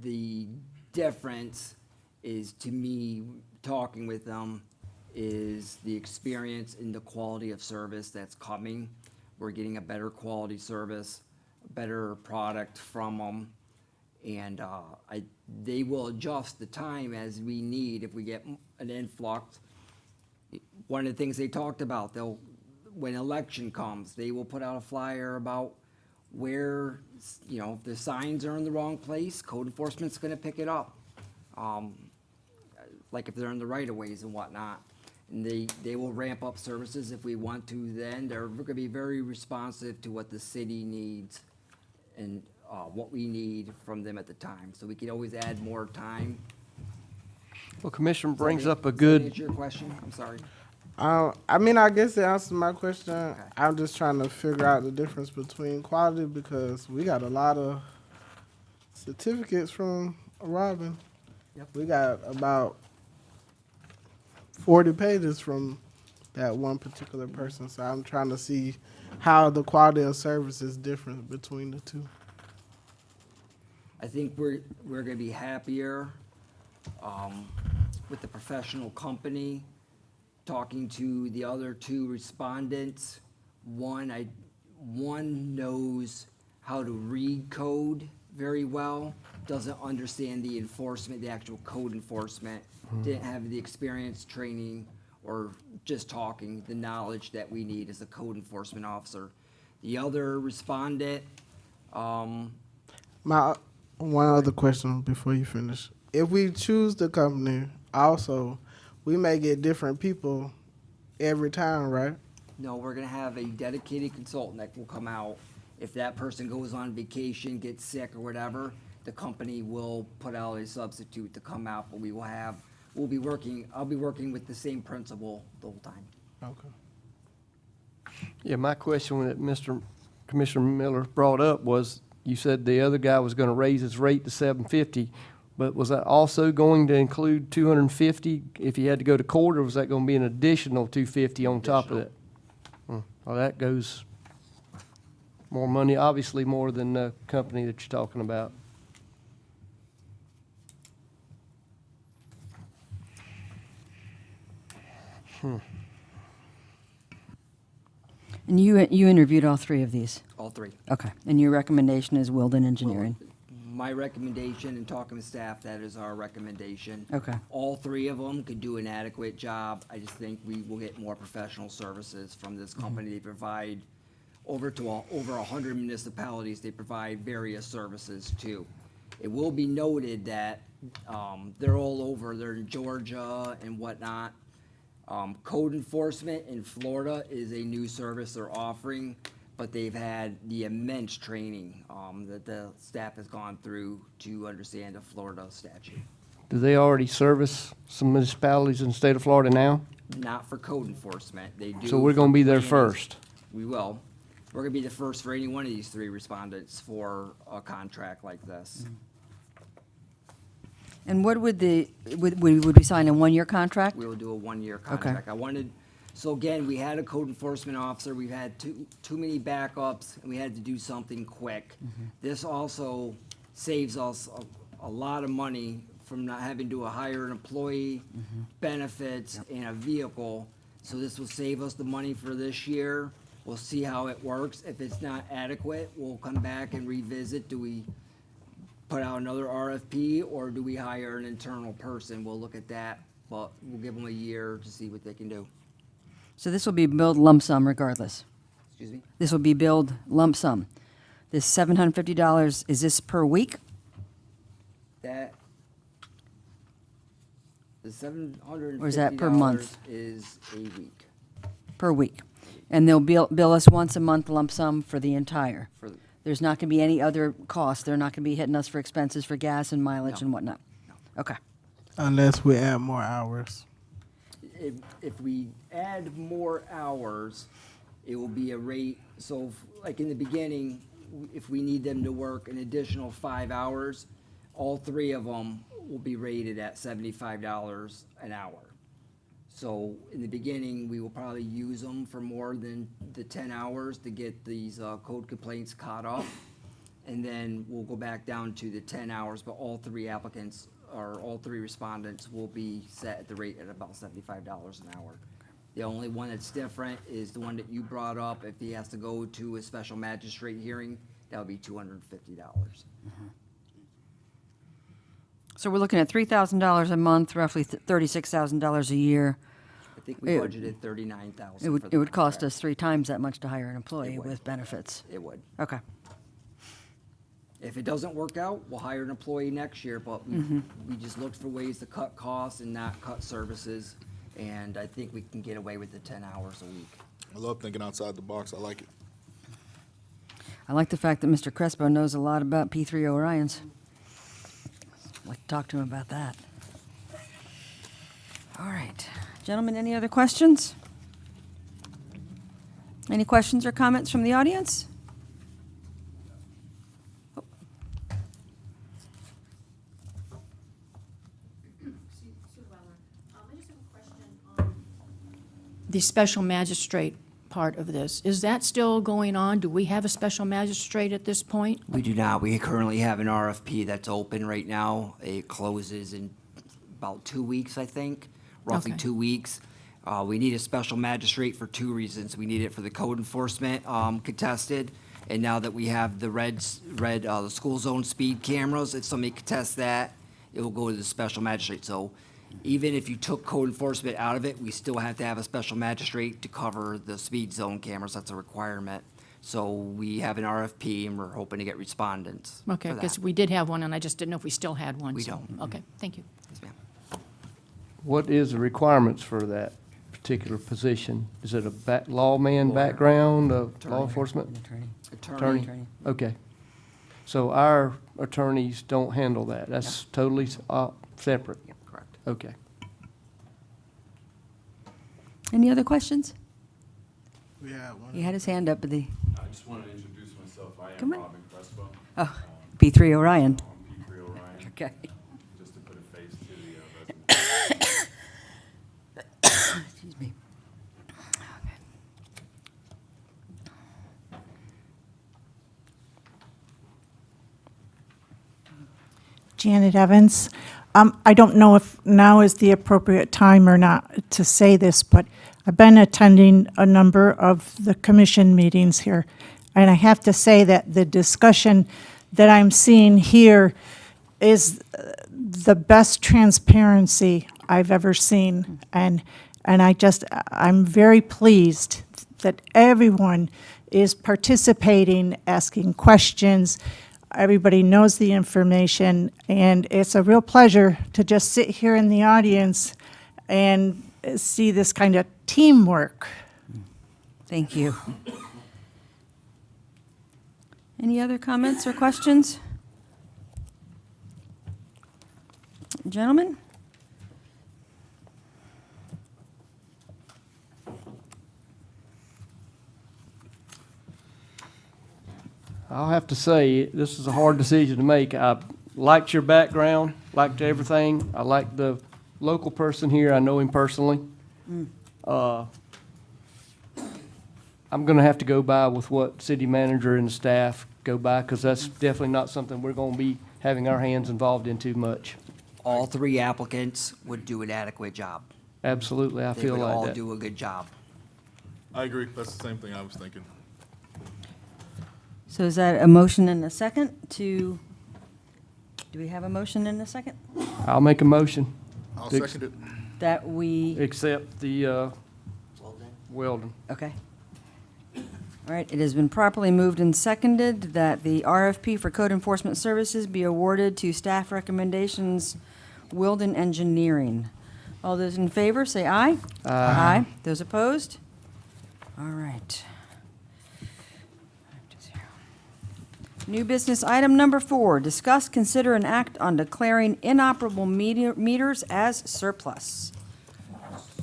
The difference is, to me, talking with them, is the experience and the quality of service that's coming. We're getting a better quality service, a better product from them, and, they will adjust the time as we need if we get an influx. One of the things they talked about, when election comes, they will put out a flyer about where, if the signs are in the wrong place, code enforcement's gonna pick it up. Like if they're in the right of ways and whatnot. And they will ramp up services if we want to then. They're gonna be very responsive to what the city needs and, what we need from them at the time. So we can always add more time. Well, Commissioner brings up a Does that good, answer your question? I'm sorry. I mean, I guess it answers my question. I'm just trying to figure out the difference between quality because we got a lot of certificates from Robin. Yep. We got about 40 pages from that one particular person. So I'm trying to see how the quality of service is different between the two. I think we're gonna be happier, with the professional company. Talking to the other two respondents, one knows how to read code very well, doesn't understand the enforcement, the actual code enforcement, didn't have the experience, training, or just talking, the knowledge that we need as a code enforcement officer. The other respondent, My one other question before you finish. If we choose the company, also, we may get different people every time, right? no, we're gonna have a dedicated consultant that will come out. If that person goes on vacation, gets sick or whatever, the company will put out a substitute to come out, but I'll be working with the same principal the whole time. Okay. Yeah, my question that Commissioner Miller brought up was, you said the other guy was gonna raise his rate to $750, but was that also going to include $250 if he had to go to court, or was that gonna be an additional $250 on top of that? Well, that goes more money, obviously more than the company that you're talking about. And you interviewed all three of these? All three. Okay. And your recommendation is Wilden Engineering? My recommendation, and talking with staff, that is our recommendation. Okay. All three of them could do an adequate job. I just think we will get more professional services from this company. They provide over 100 municipalities. They provide various services too. It will be noted that they're all over. They're in Georgia and whatnot. Code enforcement in Florida is a new service they're offering, but they've had the immense training that the staff has gone through to understand the Florida statute. Do they already service some municipalities in the state of Florida now? Not for code enforcement. They do. So we're gonna be there for planning. first? We will. We're gonna be the first for any one of these three respondents for a contract like this. And what would would we sign a one-year contract? We will do a one-year contract. So again, we had a code enforcement officer, we've had too many backups, and we had to do something quick. This also saves us a lot of money from not having to hire an employee, benefits, and a vehicle. So this will save us the money for this year. We'll see how it works. If it's not adequate, we'll come back and revisit. Do we put out another RFP, or do we hire an internal person? We'll look at that, but we'll give them a year to see what they can do. So this will be billed lump sum regardless? Excuse me? This will be billed lump sum. This $750, is this per week? The $750 Or is that per month? is a week. Per week. And they'll bill us once a month lump sum for the entire? There's not going to be any other costs? They're not going to be hitting us for expenses for gas and mileage and whatnot? Okay. Unless we add more hours. If we add more hours, it will be a rate, so like in the beginning, if we need them to work an additional 5 hours, all three of them will be rated at $75 an hour. So in the beginning, we will probably use them for more than the 10 hours to get these code complaints caught up. And then we'll go back down to the 10 hours, but all three applicants, or all three respondents, will be set at the rate at about $75 an hour. The only one that's different is the one that you brought up. If he has to go to a special magistrate hearing, that would be $250. So we're looking at $3,000 a month, roughly $36,000 a year. I think we budgeted $39,000. It would cost us 3 times that much to hire an employee with benefits. It would. Okay. If it doesn't work out, we'll hire an employee next year, but we just looked for ways to cut costs and not cut services, and I think we can get away with the 10 hours a week. I love thinking outside the box. I like it. I like the fact that Mr. Crespo knows a lot about P3 Orions. I'd like to talk to him about that. All right. Gentlemen, any other questions? Any questions or comments from the audience? The special magistrate part of this, is that still going on? Do we have a special magistrate at this point? We do not. We currently have an RFP that's open right now. It closes in about 2 weeks, I think, roughly Okay. 2 weeks. We need a special magistrate for 2 reasons. We need it for the code enforcement contested, and now that we have the the school zone speed cameras, if somebody contests that, it will go to the special magistrate. So even if you took code enforcement out of it, we still have to have a special magistrate to cover the speed zone cameras. That's a requirement. So we have an RFP, and we're hoping to get respondents for Okay, that. because we did have one, and I just didn't know if we still had one. We so- don't. Okay, thank you. Yes, ma'am. What is the requirements for that particular position? Is it a lawman background, of law enforcement? Attorney. Attorney. Okay. So our attorneys don't handle that. That's totally separate. Correct. Okay. Any other questions? We had one. He had his hand up, but the, I just want to introduce myself. I am Come on. Robin Crespo. oh, P3 Orion. I'm P3 Orion. Okay. Just to put a face to the resident. Excuse me. Janet Evans. I don't know if now is the appropriate time or not to say this, but I've been attending a number of the commission meetings here. And I have to say that the discussion that I'm seeing here is the best transparency I've ever seen. And I'm very pleased that everyone is participating, asking questions. Everybody knows the information, and it's a real pleasure to just sit here in the audience and see this kind of teamwork. Thank you. Any other comments or questions? Gentlemen? I'll have to say, this is a hard decision to make. I liked your background, liked everything. I like the local person here. I know him personally. I'm going to have to go by with what city manager and the staff go by, because that's definitely not something we're going to be having our hands involved in too much. All three applicants would do an adequate job. Absolutely, I They feel would like all that. do a good job. I agree. That's the same thing I was thinking. So is that a motion and a second to, do we have a motion and a second? I'll make a motion. I'll to second it. That we, Accept the Weldon. okay. All right, it has been properly moved and seconded that the RFP for code enforcement services be awarded to staff recommendations, Wilden Engineering. All those in favor, say aye. Aye. Those opposed? All right. New business item number 4, discuss, consider, and act on declaring inoperable meters as surplus.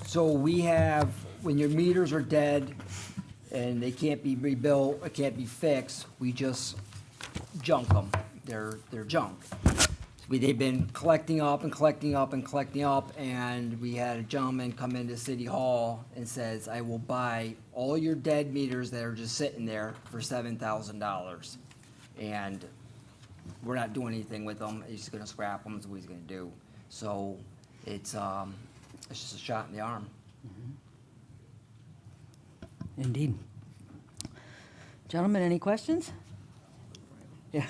So we have, when your meters are dead and they can't be rebuilt, or can't be fixed, we just junk them. They're junk. They've been collecting up and collecting up and collecting up, and we had a gentleman come into City Hall and says, I will buy all your dead meters that are just sitting there for $7,000. And we're not doing anything with them. He's gonna scrap them, is what he's gonna do. So it's just a shot in the arm. Indeed. Gentlemen, any questions? Yeah.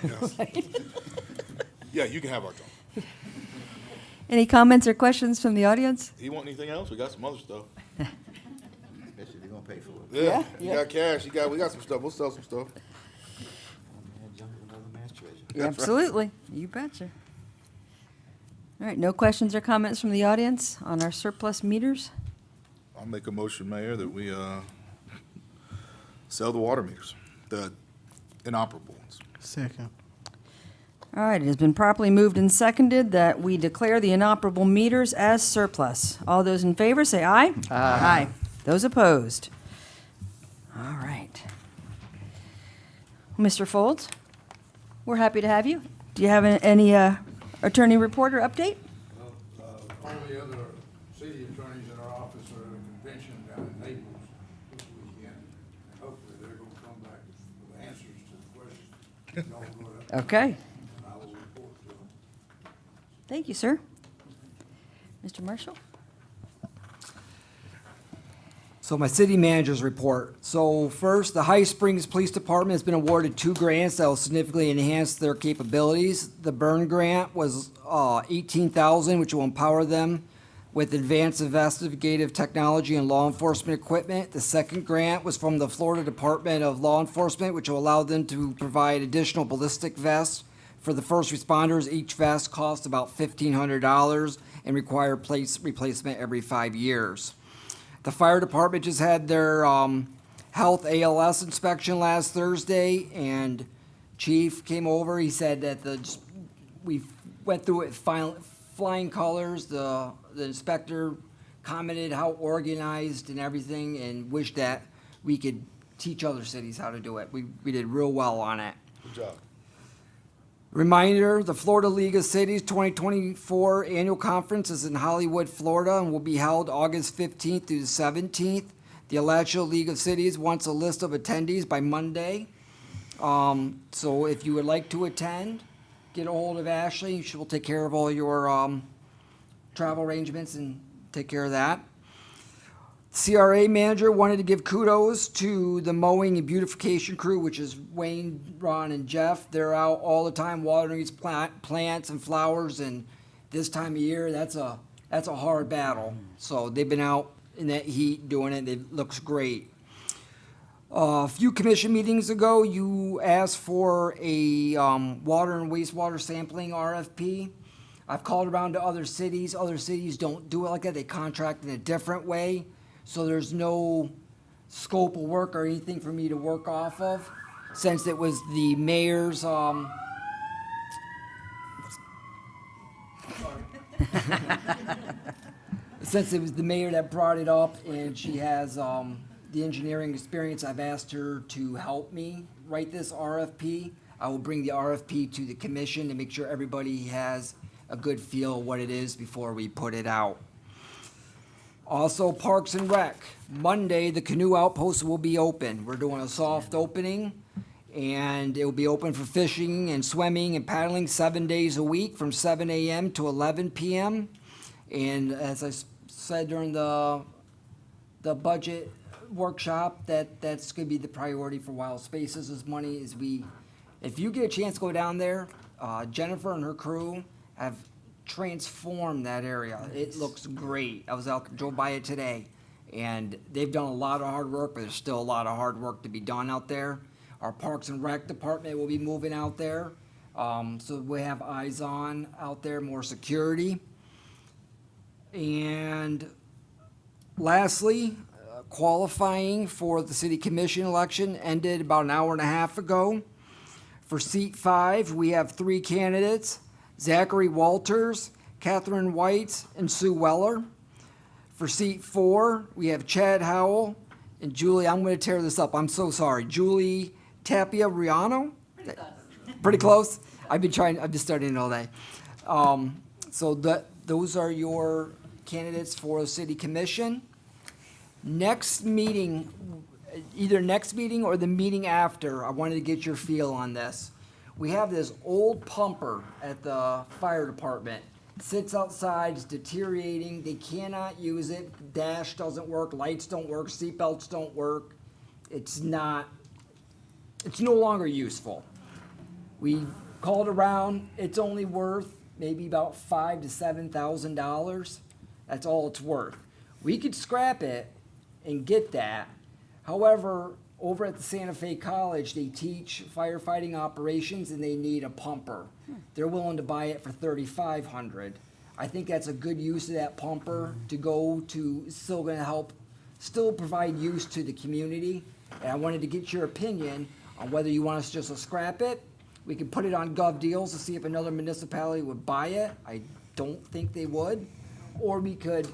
Yeah, you can have our job. Any comments or questions from the audience? You want anything else? We got some other stuff. Especially if you're gonna pay for it. Yeah, Yeah. you got cash. We got some stuff. We'll sell some stuff. Man, junk is another man's treasure. Absolutely. You betcha. All right, no questions or comments from the audience on our surplus meters? I'll make a motion, Mayor, that we sell the water meters, the inoperable ones. Second. All right, it has been properly moved and seconded that we declare the inoperable meters as surplus. All those in favor, say aye. Aye. Those opposed? All right. Mr. Folds, we're happy to have you. Do you have any attorney report or update? All the other city attorneys in our office are at a convention down in Naples this weekend, and hopefully they're gonna come back with answers to the questions y'all brought up. Okay. And I will report to them. Thank you, sir. Mr. Marshall? So my city manager's report. So first, the High Springs Police Department has been awarded 2 grants that will significantly enhance their capabilities. The burn grant was $18,000, which will empower them with advanced investigative technology and law enforcement equipment. The second grant was from the Florida Department of Law Enforcement, which will allow them to provide additional ballistic vests for the first responders. Each vest costs about $1,500 and require replacement every 5 years. The fire department just had their health ALS inspection last Thursday, and chief came over. He said that we went through it flying colors. The inspector commented how organized and everything, and wished that we could teach other cities how to do it. We did real well on it. Good job. Reminder, the Florida League of Cities 2024 Annual Conference is in Hollywood, Florida, and will be held August 15th through the 17th. The Alachua League of Cities wants a list of attendees by Monday. So if you would like to attend, get a hold of Ashley. She will take care of all your travel arrangements and take care of that. CRA manager wanted to give kudos to the mowing and beautification crew, which is Wayne, Ron, and Jeff. They're out all the time watering these plants and flowers, and this time of year, that's a hard battle. So they've been out in that heat doing it. It looks great. A few commission meetings ago, you asked for a water and wastewater sampling RFP. I've called around to other cities. Other cities don't do it like that. They contract in a different way. So there's no scope of work or anything for me to work off of, since it was the mayor's, since it was the mayor that brought it up, and she has, the engineering experience. I've asked her to help me write this RFP. I will bring the RFP to the commission to make sure everybody has a good feel of what it is before we put it out. Also, Parks and Rec. Monday, the canoe outpost will be open. We're doing a soft opening, and it will be open for fishing and swimming and paddling 7 days a week from 7 a.m. to 11 p.m. And as I said during the budget workshop, that's going to be the priority for Wild Spaces. Is money is if you get a chance to go down there, Jennifer and her crew have transformed that area. It looks great. I was out, drove by it today, and they've done a lot of hard work, but there's still a lot of hard work to be done out there. Our Parks and Rec department will be moving out there, so we have eyes on out there, more security. And lastly, qualifying for the city commission election ended about an hour and a half ago. For seat 5, we have 3 candidates: Zachary Walters, Catherine White, and Sue Weller. For seat 4, we have Chad Howell and Julie, I'm going to tear this up, I'm so sorry, Julie Tapia Riano? Pretty close. I've been studying it all day. So those are your candidates for the city commission. Next meeting, either next meeting or the meeting after, I wanted to get your feel on this. We have this old pumper at the fire department. Sits outside, it's deteriorating, they cannot use it, dash doesn't work, lights don't work, seatbelts don't work. It's no longer useful. We called around, it's only worth maybe about $5,000 to $7,000. That's all it's worth. We could scrap it and get that. However, over at the Santa Fe College, they teach firefighting operations, and they need a pumper. They're willing to buy it for $3,500. I think that's a good use of that pumper to go to, still gonna help, still provide use to the community. And I wanted to get your opinion on whether you want us just to scrap it. We could put it on Gov Deals to see if another municipality would buy it. I don't think they would. Or we could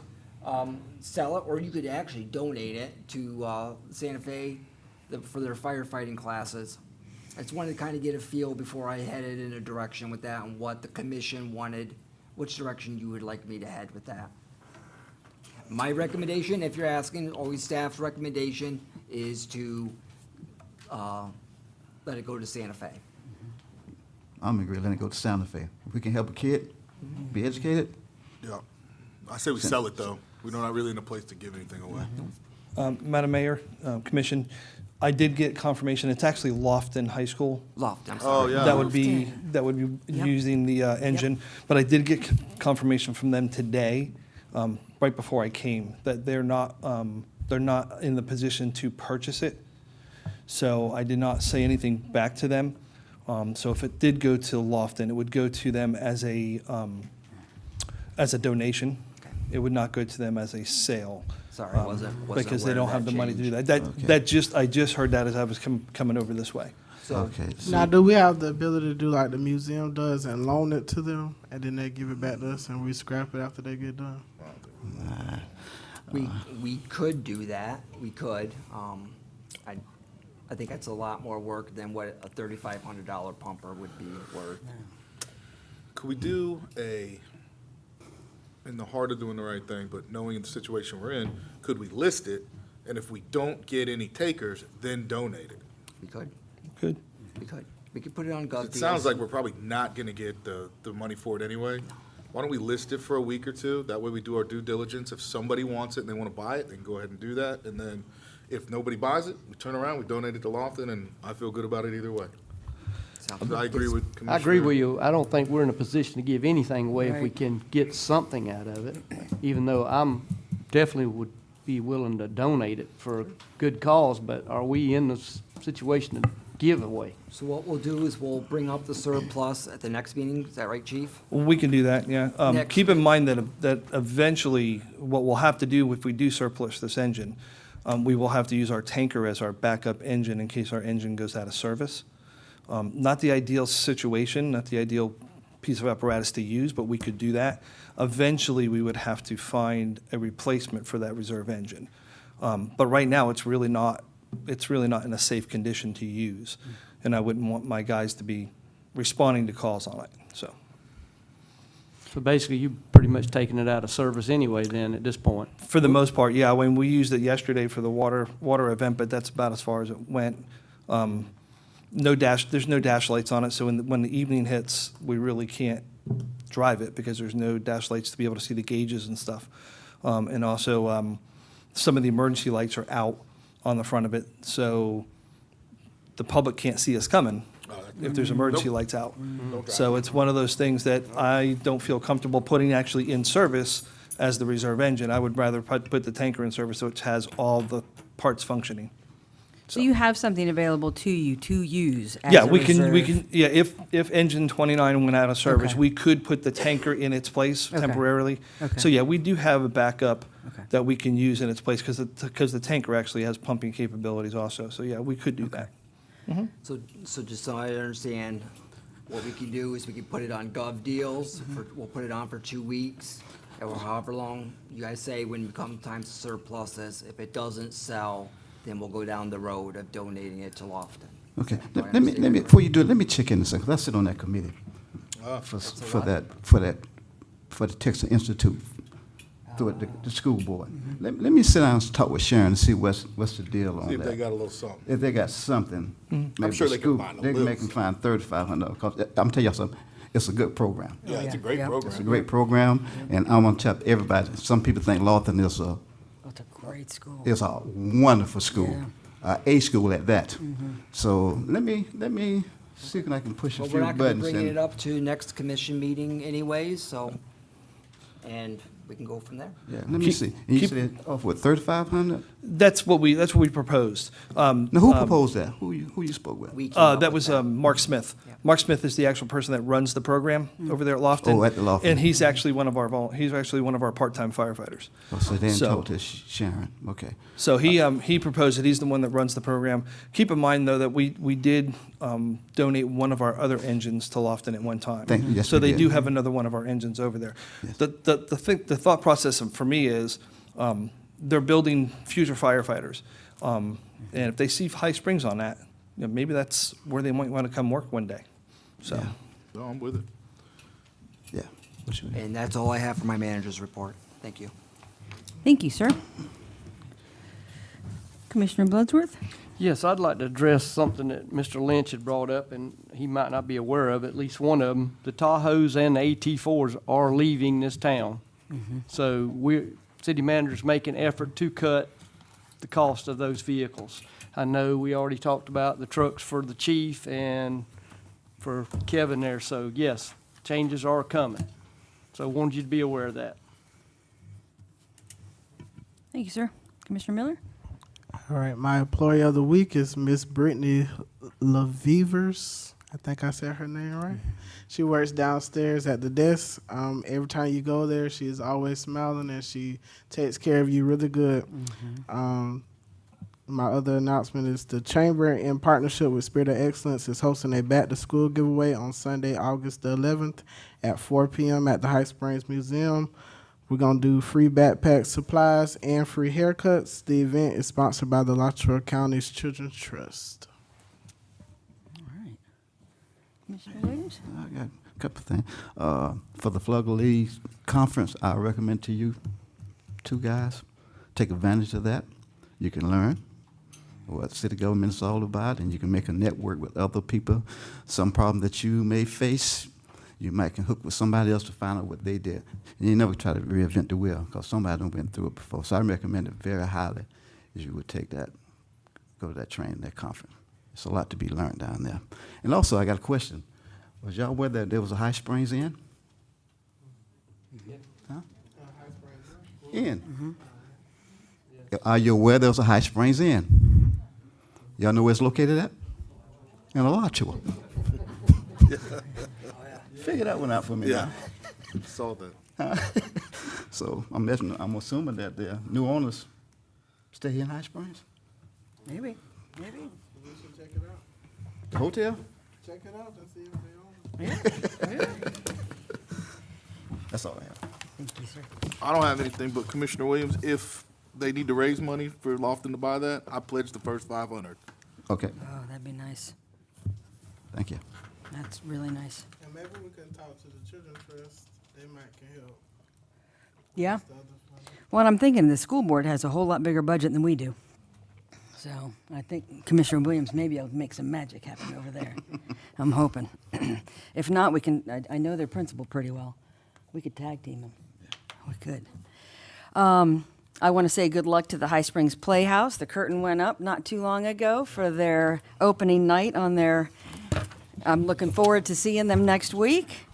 sell it, or you could actually donate it to Santa Fe for their firefighting classes. I just wanted to kind of get a feel before I headed in a direction with that and what the commission wanted, which direction you would like me to head with that. My recommendation, if you're asking, always staff's recommendation, is to let it go to Santa Fe. I'm agree, let it go to Santa Fe. If we can help a kid be educated. Yeah. I say we sell it, though. We're not really in a place to give anything away. Madam Mayor, Commission, I did get confirmation, it's actually Lofton High School. Lofton, I'm Oh, sorry. yeah. That would be using the engine. But I did get confirmation from them today, right before I came, that they're not in the position to purchase it. So I did not say anything back to them. So if it did go to Lofton, it would go to them as a donation. It would not go to them as a sale. Sorry, wasn't because they aware don't of have that the money to do change. that. I just heard that as I was coming over this way. So Okay. Now, do we have the ability to do like the museum does and loan it to them, and then they give it back to us and we scrap it after they get done? we could do that. We could. I think that's a lot more work than what a $3,500 pumper would be worth. Could we do in the heart of doing the right thing, but knowing the situation we're in, could we list it? And if we don't get any takers, then donate it? We could. Good. We could. We could put it on Gov. It sounds like we're probably not gonna get the money for it anyway. Why don't we list it for a week or two? That way we do our due diligence. If somebody wants it and they wanna buy it, they can go ahead and do that. And then if nobody buys it, we turn around, we donate it to Lofton, and I feel good about it either way. I agree with Commissioner. I agree with you. I don't think we're in a position to give anything away if we can get something out of it, even though I'm definitely would be willing to donate it for a good cause, but are we in the situation to give away? So what we'll do is we'll bring up the surplus at the next meeting. Is that right, Chief? We can do that, yeah. Next. Keep in mind that eventually, what we'll have to do if we do surplus this engine, we will have to use our tanker as our backup engine in case our engine goes out of service. Not the ideal situation, not the ideal piece of apparatus to use, but we could do that. Eventually, we would have to find a replacement for that reserve engine. But right now, it's really not in a safe condition to use. And I wouldn't want my guys to be responding to calls on it, so. So basically, you pretty much taking it out of service anyway then at this point. For the most part, yeah. When we used it yesterday for the water event, but that's about as far as it went. There's no dash lights on it, so when the evening hits, we really can't drive it because there's no dash lights to be able to see the gauges and stuff. And also, some of the emergency lights are out on the front of it, so the public can't see us coming if there's emergency lights out. So it's one of those things that I don't feel comfortable putting actually in service as the reserve engine. I would rather put the tanker in service so it has all the parts functioning. So you have something available to you to use as Yeah, a we can, reserve? yeah, if engine 29 went out of service, Okay. we could put the tanker in its place Okay. temporarily. Okay. So yeah, we do have a backup Okay. that we can use in its place because the tanker actually has pumping capabilities also. So yeah, we could do that. So just so I understand, what we can do is we can put it on Gov Deals. We'll put it on for 2 weeks, or however long. You guys say when it comes time to surplus this, if it doesn't sell, then we'll go down the road of donating it to Lofton. Okay, Do I let me, understand? before you do it, let me check in a second, 'cause I sit on that committee for the Texas Institute, through the school board. Let me sit down and talk with Sharon and see what's the deal on See if they that. got a little something. If they got something. maybe sure the they can school- find a They can little make them find $3,500, because I'm telling you something, it's a good program. Yeah, it's a great Yeah. program. It's a great program, and I want to tell everybody, some people think Lawton is Oh, it's a great school. a wonderful school, a school at that. So let me see if I can push a Well, few we're not gonna be buttons. bringing it and- up to next commission meeting anyways, so, and we can go from there. Yeah, let me see. And you keep- said, oh, what, 3,500? That's what we proposed. Now, who proposed that? Who you spoke with? We came up That with was Mark Smith. Yeah. Mark Smith is the actual person that runs the program over there at Lofton. Oh, at the Lofton. And he's actually one of our part-time firefighters. Oh, so they didn't So- talk to Sharon, okay. So he proposed it. He's the one that runs the program. Keep in mind, though, that we did donate one of our other engines to Lofton at one time. Yes, So we they did. do have another one of our engines over there. Yes. The thought process for me is they're building future firefighters. And if they see High Springs on that, maybe that's where they might want to come work one day. So. Yeah. No, I'm with it. Yeah. What you mean? And that's all I have for my manager's report. Thank you. Thank you, sir. Commissioner Bloodsworth? Yes, I'd like to address something that Mr. Lynch had brought up, and he might not be aware of, at least one of them. The Tahoes and the AT4s are leaving this town. So city manager's making effort to cut the cost of those vehicles. I know we already talked about the trucks for the chief and for Kevin there, so yes, changes are coming. So wanted you to be aware of that. Thank you, sir. Commissioner Miller? All right, my employee of the week is Miss Brittany LaVivers. I think I said her name right. She works downstairs at the desk. Every time you go there, she is always smiling and she takes care of you really good. my other announcement is the Chamber, in partnership with Spirit of Excellence, is hosting a back-to-school giveaway on Sunday, August the 11th at 4 p.m. at the High Springs Museum. We're going to do free backpack supplies and free haircuts. The event is sponsored by the Latour County's Children's Trust. All right. Commissioner Williams? I got a couple of things. For the Flugger League Conference, I recommend to you two guys, take advantage of that. You can learn what city government is all about, and you can make a network with other people. Some problem that you may face, you might can hook with somebody else to find out what they did. And you never try to reinvent the wheel, because somebody done went through it before. So I recommend it very highly, if you would take that, go to that training, that conference. It's a lot to be learned down there. And also, I got a question. Was y'all aware that there was a High Springs Inn? Huh? Inn. Are you aware there was a High Springs Inn? Y'all know where it's located at? In Alachua. Figure that one out for me now. Saw that. So I'm assuming that the new owners stay here in High Springs? Maybe. We should check it out. The hotel? Check it out and see if they own it. That's all I have. Thank you, sir. I don't have anything, but Commissioner Williams, if they need to raise money for Lofton to buy that, I pledge the first 500. Okay, Oh, that'd be nice. thank you. That's really nice. And maybe we can talk to the Children's Trust. They might can help. Yeah. The other funding. Well, I'm thinking the school board has a whole lot bigger budget than we do. So I think Commissioner Williams may be able to make some magic happen over there. I'm hoping. If not, we can, I know their principal pretty well. We could tag team him. We could. I want to say good luck to the High Springs Playhouse. The curtain went up not too long ago for their opening night on their, I'm looking forward to seeing them next week,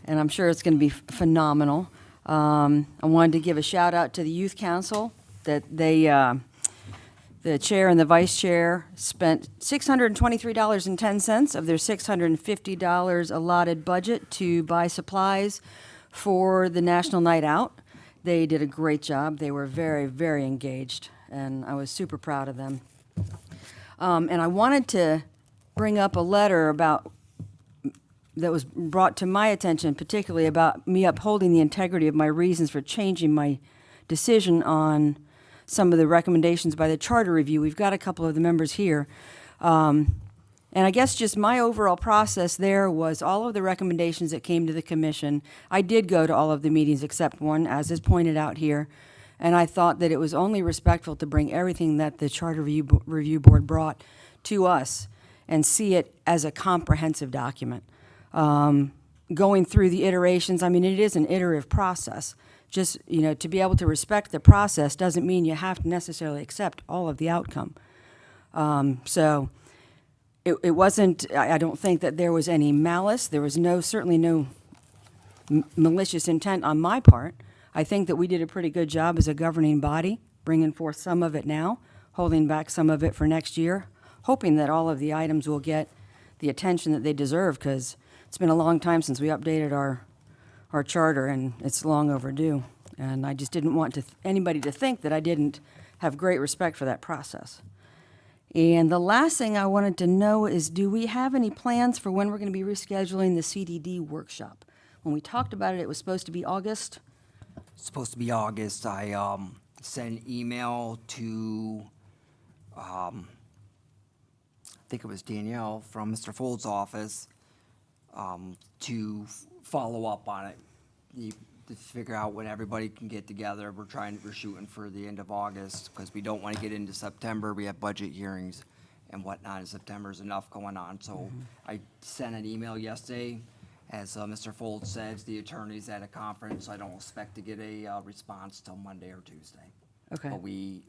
and I'm sure it's going to be phenomenal. I wanted to give a shout out to the Youth Council that they, the chair and the vice chair spent $623.10 of their $650 allotted budget to buy supplies for the National Night Out. They did a great job. They were very, very engaged, and I was super proud of them. And I wanted to bring up a letter about that was brought to my attention, particularly about me upholding the integrity of my reasons for changing my decision on some of the recommendations by the Charter Review. We've got a couple of the members here. And I guess just my overall process there was all of the recommendations that came to the commission. I did go to all of the meetings except one, as is pointed out here. And I thought that it was only respectful to bring everything that the Charter Review Board brought to us and see it as a comprehensive document. Going through the iterations, I mean, it is an iterative process. Just, you know, to be able to respect the process doesn't mean you have to necessarily accept all of the outcome. So it wasn't, I don't think that there was any malice. There was certainly no malicious intent on my part. I think that we did a pretty good job as a governing body, bringing forth some of it now, holding back some of it for next year, hoping that all of the items will get the attention that they deserve, because it's been a long time since we updated our charter, and it's long overdue. And I just didn't want anybody to think that I didn't have great respect for that process. And the last thing I wanted to know is, do we have any plans for when we're going to be rescheduling the CDD workshop? When we talked about it, it was supposed to be August. It's supposed to be August. I sent an email to, I think it was Danielle from Mr. Folds' office, to follow up on it, to figure out when everybody can get together. We're shooting for the end of August, because we don't want to get into September. We have budget hearings and whatnot in September. There's enough going on. So I sent an email yesterday. As Mr. Folds says, the attorney's at a conference. I don't expect to get a response till Monday or Tuesday. Okay. But we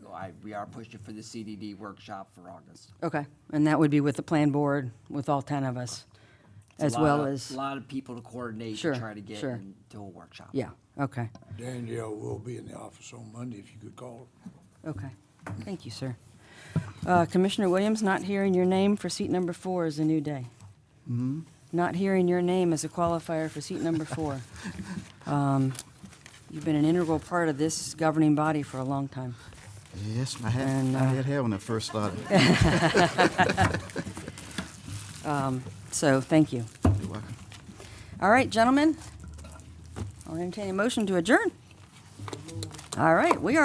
are pushing for the CDD workshop for August. Okay, and that would be with the plan board, with all 10 of us, as well as. A lot of people to coordinate Sure, to try to get sure. into a workshop. Yeah, okay, Danielle will be in the office on Monday if you could call her. okay. Thank you, sir. Commissioner Williams, not hearing your name for seat number 4 is a new day. Mm-hmm. Not hearing your name as a qualifier for seat number 4. You've been an integral part of this governing body for a long time. Yes, I And, had hair when I first started. So, thank you. You're welcome. All right, gentlemen, I'll entertain a motion to adjourn. All right, we are.